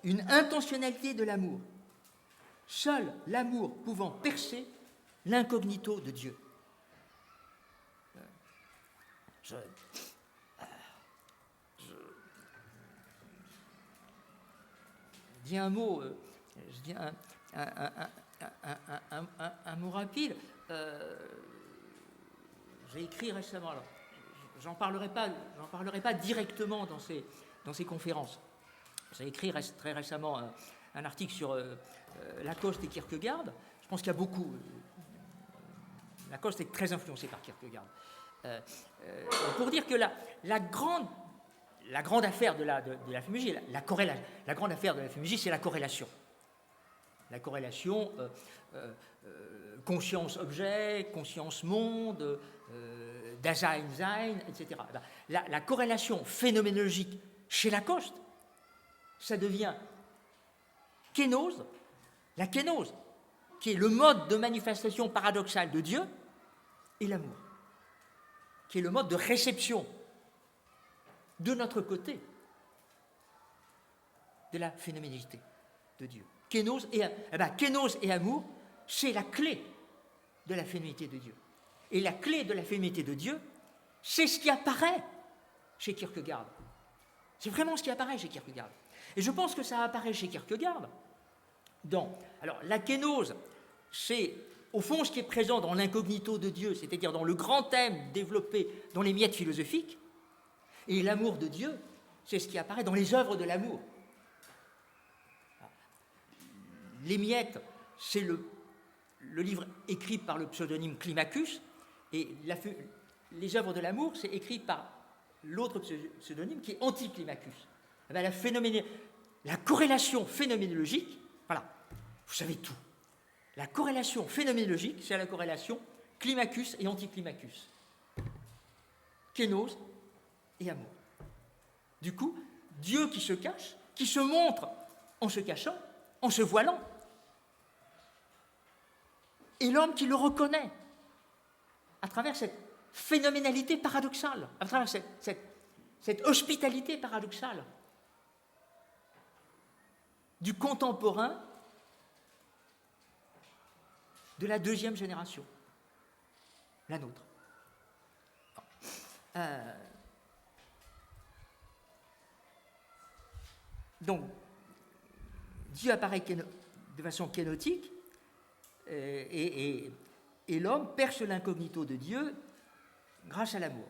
une intentionnalité de l'amour. Seul l'amour pouvant percer l'incognito de Dieu. Je dis un mot, un mot rapide. J'ai écrit récemment, alors, j'en parlerai pas directement dans ces conférences. J'ai écrit très récemment un article sur Lacoste et Kierkegaard. Je pense qu'il y a beaucoup. Lacoste est très influencé par Kierkegaard. Pour dire que la grande affaire de la phénologie, la grande affaire de la phénologie, c'est la corrélation. La corrélation conscience-objet, conscience-monde, Dasein-Sein, etc. La corrélation phénoménologique chez Lacoste, ça devient kénose, la kénose, qui est le mode de manifestation paradoxale de Dieu, et l'amour, qui est le mode de réception de notre côté de la phénoménalité de Dieu. Kénose et amour, c'est la clé de la phénoménalité de Dieu. Et la clé de la phénoménalité de Dieu, c'est ce qui apparaît chez Kierkegaard. C'est vraiment ce qui apparaît chez Kierkegaard. Et je pense que ça apparaît chez Kierkegaard alors, la kénose, c'est au fond ce qui est présent dans l'incognito de Dieu, c'est-à-dire dans le grand thème développé dans les miettes philosophiques. Et l'amour de Dieu, c'est ce qui apparaît dans les œuvres de l'amour. Les miettes, c'est le livre écrit par le pseudonyme Climacus, et les œuvres de l'amour, c'est écrit par l'autre pseudonyme qui est Anticlimacus. La corrélation phénoménologique, voilà, vous savez tout. La corrélation phénoménologique, c'est la corrélation Climacus et Anticlimacus. Kénose et amour. Du coup, Dieu qui se cache, qui se montre en se cachant, en se voilant, et l'homme qui le reconnaît à travers cette phénoménalité paradoxale, à travers cette hospitalité paradoxale du contemporain de la deuxième génération, la nôtre. Donc, Dieu apparaît de façon kénotique et l'homme perce l'incognito de Dieu grâce à l'amour.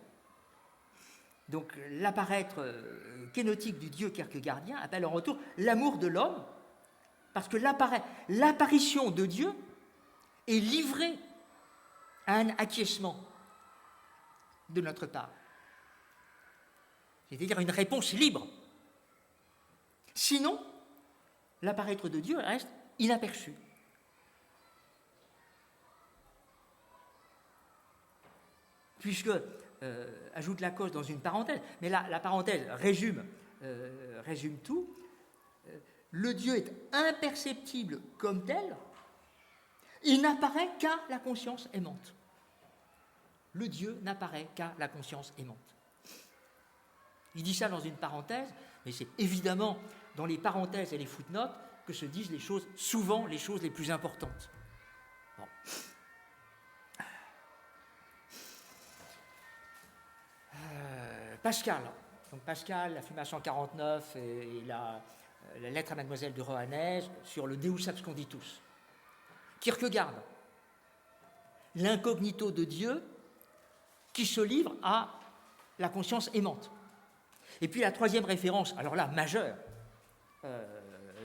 Donc, l'apparaître kénotique du Dieu kierkegaardien appelle en retour l'amour de l'homme, parce que l'apparition de Dieu est livrée à un acquiescement de notre part, c'est-à-dire une réponse libre. Sinon, l'apparaître de Dieu reste inaperçu. Puisque, ajoute Lacoste dans une parenthèse, mais là, la parenthèse résume tout, le Dieu est imperceptible comme tel, il n'apparaît qu'à la conscience aimante. Le Dieu n'apparaît qu'à la conscience aimante. Il dit ça dans une parenthèse, mais c'est évidemment dans les parenthèses et les footnotes que se disent souvent les choses les plus importantes. Bon. Pascal. Donc Pascal, la Fuma 149 et la lettre à Mademoiselle de Rohanès sur le Deus absconditus. Kierkegaard, l'incognito de Dieu qui se livre à la conscience aimante. Et puis la troisième référence, alors là, majeure,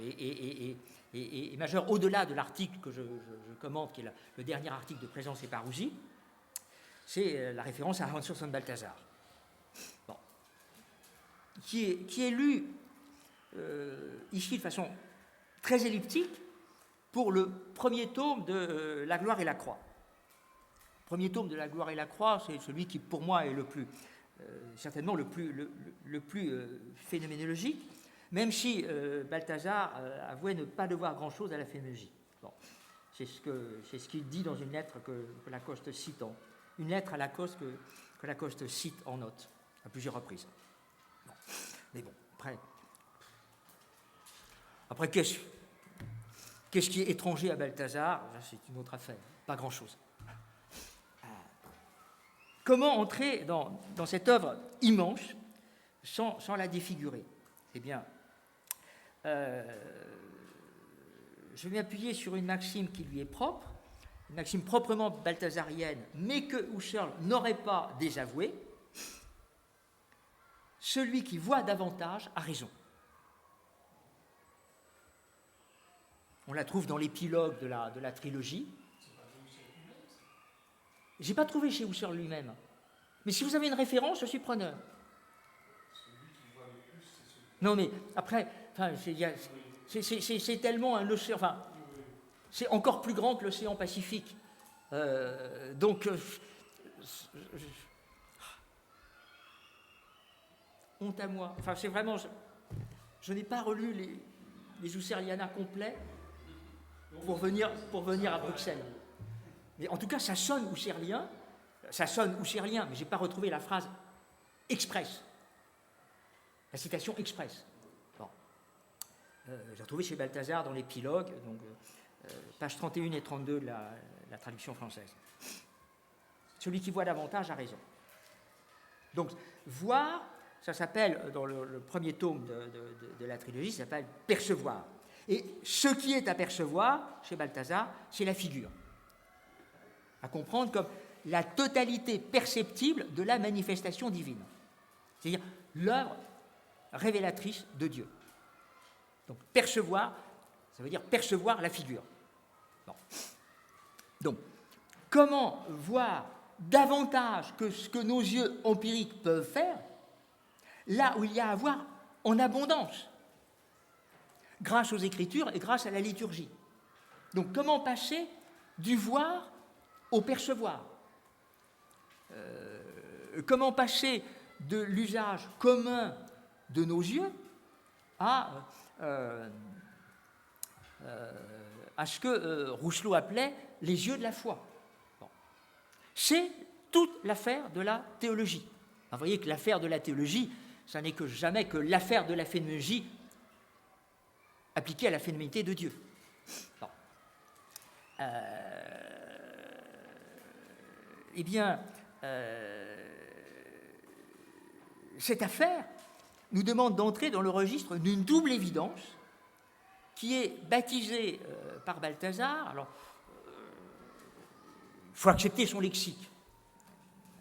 et majeure au-delà de l'article que je commente, qui est le dernier article de Présence et Parousie, c'est la référence à Hans Urs von Balthasar. Bon. Qui est lu ici de façon très elliptique pour le premier tome de La gloire et la croix. Le premier tome de La gloire et la croix, c'est celui qui, pour moi, est certainement le plus phénoménologique, même si Balthasar avouait ne pas devoir grand-chose à la phénoménologie. Bon. C'est ce qu'il dit dans une lettre que Lacoste cite une lettre à Lacoste que Lacoste cite en note à plusieurs reprises. Bon. Mais bon, après qu'est-ce qui est étranger à Balthasar? C'est une autre affaire, pas grand-chose. Comment entrer dans cette œuvre immense sans la défigurer? Eh bien, je vais m'appuyer sur une maxime qui lui est propre, une maxime proprement balthasarienne, mais que Husserl n'aurait pas désavouée. Celui qui voit davantage a raison. On la trouve dans l'épilogue de la trilogie. Je n'ai pas trouvé chez Husserl lui-même. Mais si vous avez une référence, je suis preneur. Non, mais après, c'est tellement un océan. Enfin, c'est encore plus grand que l'océan Pacifique. Honte à moi. Enfin, c'est vraiment. Je n'ai pas relu les Husserliana complets pour venir à Bruxelles. Mais en tout cas, ça sonne husserlien, mais je n'ai pas retrouvé la phrase express, la citation express. Bon. J'ai retrouvé chez Balthazar dans l'épilogue, donc pages 31 et 32 de la traduction française. Celui qui voit davantage a raison. Donc, voir, ça s'appelle, dans le premier tome de la trilogie, ça s'appelle percevoir. Et ce qui est à percevoir, chez Balthazar, c'est la figure. À comprendre comme la totalité perceptible de la manifestation divine. C'est-à-dire l'œuvre révélatrice de Dieu. Donc, percevoir, ça veut dire percevoir la figure. Bon. Donc, comment voir davantage que ce que nos yeux empiriques peuvent faire, là où il y a à voir en abondance, grâce aux Écritures et grâce à la liturgie. Donc, comment passer du voir au percevoir? Comment passer de l'usage commun de nos yeux à ce que Rousselot appelait les yeux de la foi. Bon. C'est toute l'affaire de la théologie. Alors, vous voyez que l'affaire de la théologie, ça n'est que jamais que l'affaire de la phénoménologie appliquée à la phénoménalité de Dieu. Bon. Eh bien, cette affaire nous demande d'entrer dans le registre d'une double évidence qui est baptisée par Balthazar. Alors, il faut accepter son lexique.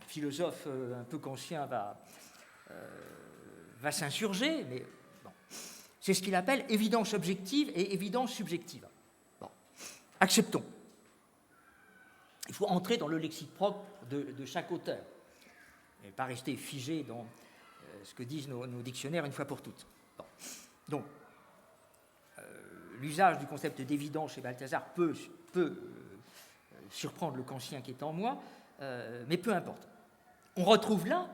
Un philosophe un peu kantien va s'insurger, mais bon. C'est ce qu'il appelle évidence objective et évidence subjective. Bon. Acceptons. Il faut entrer dans le lexique propre de chaque auteur, et pas rester figé dans ce que disent nos dictionnaires une fois pour toutes. Bon. Donc, l'usage du concept d'évidence chez Balthazar peut surprendre le kantien qui est en moi, mais peu importe. On retrouve là,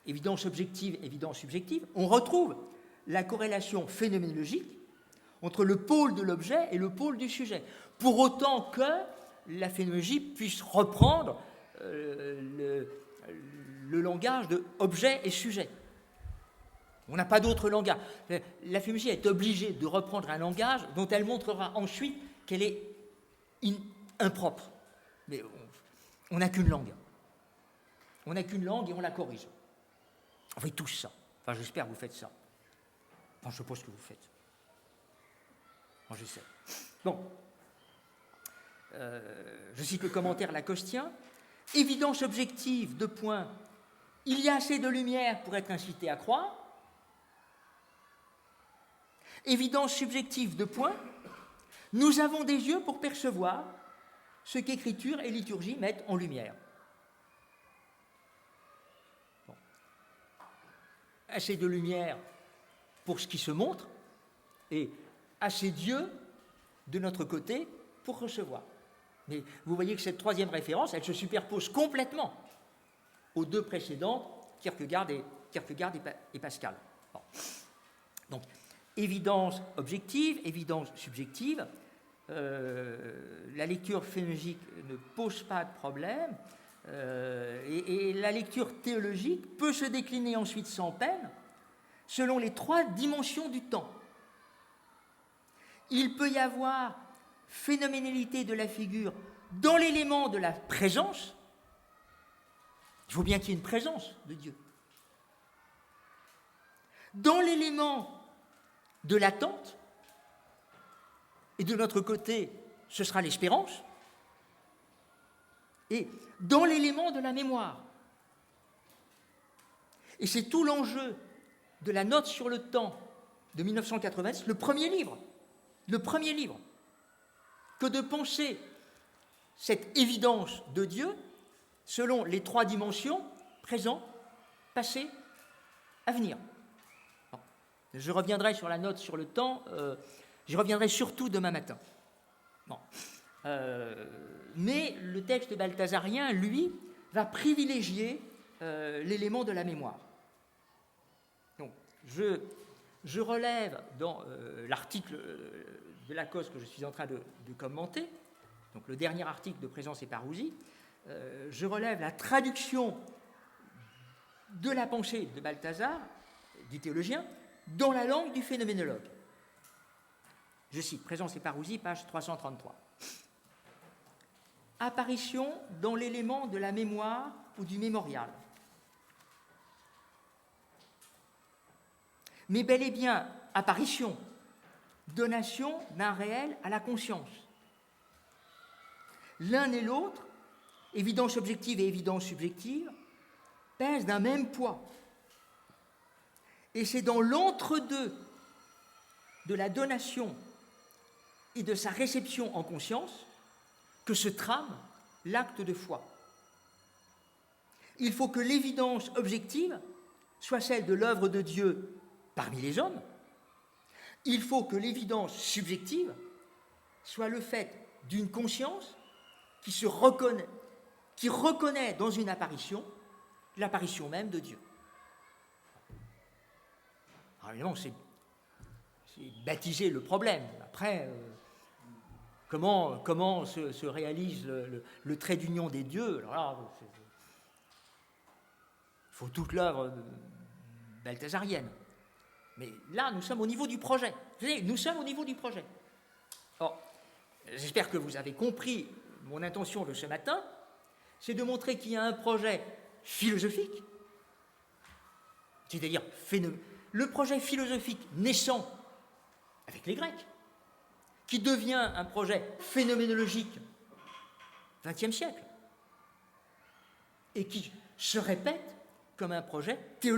évidence objective, évidence subjective, on retrouve la corrélation phénoménologique entre le pôle de l'objet et le pôle du sujet, pour autant que la phénoménologie puisse reprendre le langage de objet et sujet. On n'a pas d'autre langage. La phénoménologie est obligée de reprendre un langage dont elle montrera ensuite qu'elle est impropre. Mais on n'a qu'une langue. On n'a qu'une langue et on la corrige. On fait tous ça. Enfin, j'espère que vous faites ça. Enfin, je suppose que vous faites. Moi, je sais. Bon. Je cite le commentaire lacostien. Évidence objective, deux points. Il y a assez de lumière pour être incité à croire. Évidence subjective, deux points. Nous avons des yeux pour percevoir ce qu'écriture et liturgie mettent en lumière. Bon. Assez de lumière pour ce qui se montre et assez d'yeux de notre côté pour recevoir. Mais vous voyez que cette troisième référence, elle se superpose complètement aux deux précédentes, Kierkegaard et Pascal. Bon. Donc, évidence objective, évidence subjective. La lecture phénoménologique ne pose pas de problème. Et la lecture théologique peut se décliner ensuite sans peine selon les trois dimensions du temps. Il peut y avoir phénoménalité de la figure dans l'élément de la présence. Il faut bien qu'il y ait une présence de Dieu. Dans l'élément de l'attente, et de notre côté, ce sera l'espérance, et dans l'élément de la mémoire. Et c'est tout l'enjeu de la note sur le temps de 1990, le premier livre, que de penser cette évidence de Dieu selon les trois dimensions, présent, passé, avenir. Bon. Je reviendrai sur la note sur le temps, j'y reviendrai surtout demain matin. Bon. Mais le texte balthazarien, lui, va privilégier l'élément de la mémoire. Donc, je relève dans l'article de Lacoste que je suis en train de commenter, donc le dernier article de Présence et Parousie, je relève la traduction de la pensée de Balthazar, du théologien, dans la langue du phénoménologue. Je cite, Présence et Parousie, page 333. Apparition dans l'élément de la mémoire ou du mémorial. Mais bel et bien apparition, donation d'un réel à la conscience. L'un et l'autre, évidence objective et évidence subjective, pèsent d'un même poids. Et c'est dans l'entre-deux de la donation et de sa réception en conscience que se trame l'acte de foi. Il faut que l'évidence objective soit celle de l'œuvre de Dieu parmi les hommes. Il faut que l'évidence subjective soit le fait d'une conscience qui reconnaît dans une apparition l'apparition même de Dieu. Alors évidemment, c'est baptiser le problème. Après, comment se réalise le trait d'union des dieux? Alors là, il faut toute l'œuvre balthazarienne. Mais là, nous sommes au niveau du projet. Vous savez, nous sommes au niveau du projet. Or, j'espère que vous avez compris mon intention de ce matin, c'est de montrer qu'il y a un projet philosophique, c'est-à-dire le projet philosophique naissant avec les Grecs, qui devient un projet phénoménologique XXe siècle, et qui se répète comme un projet théologique.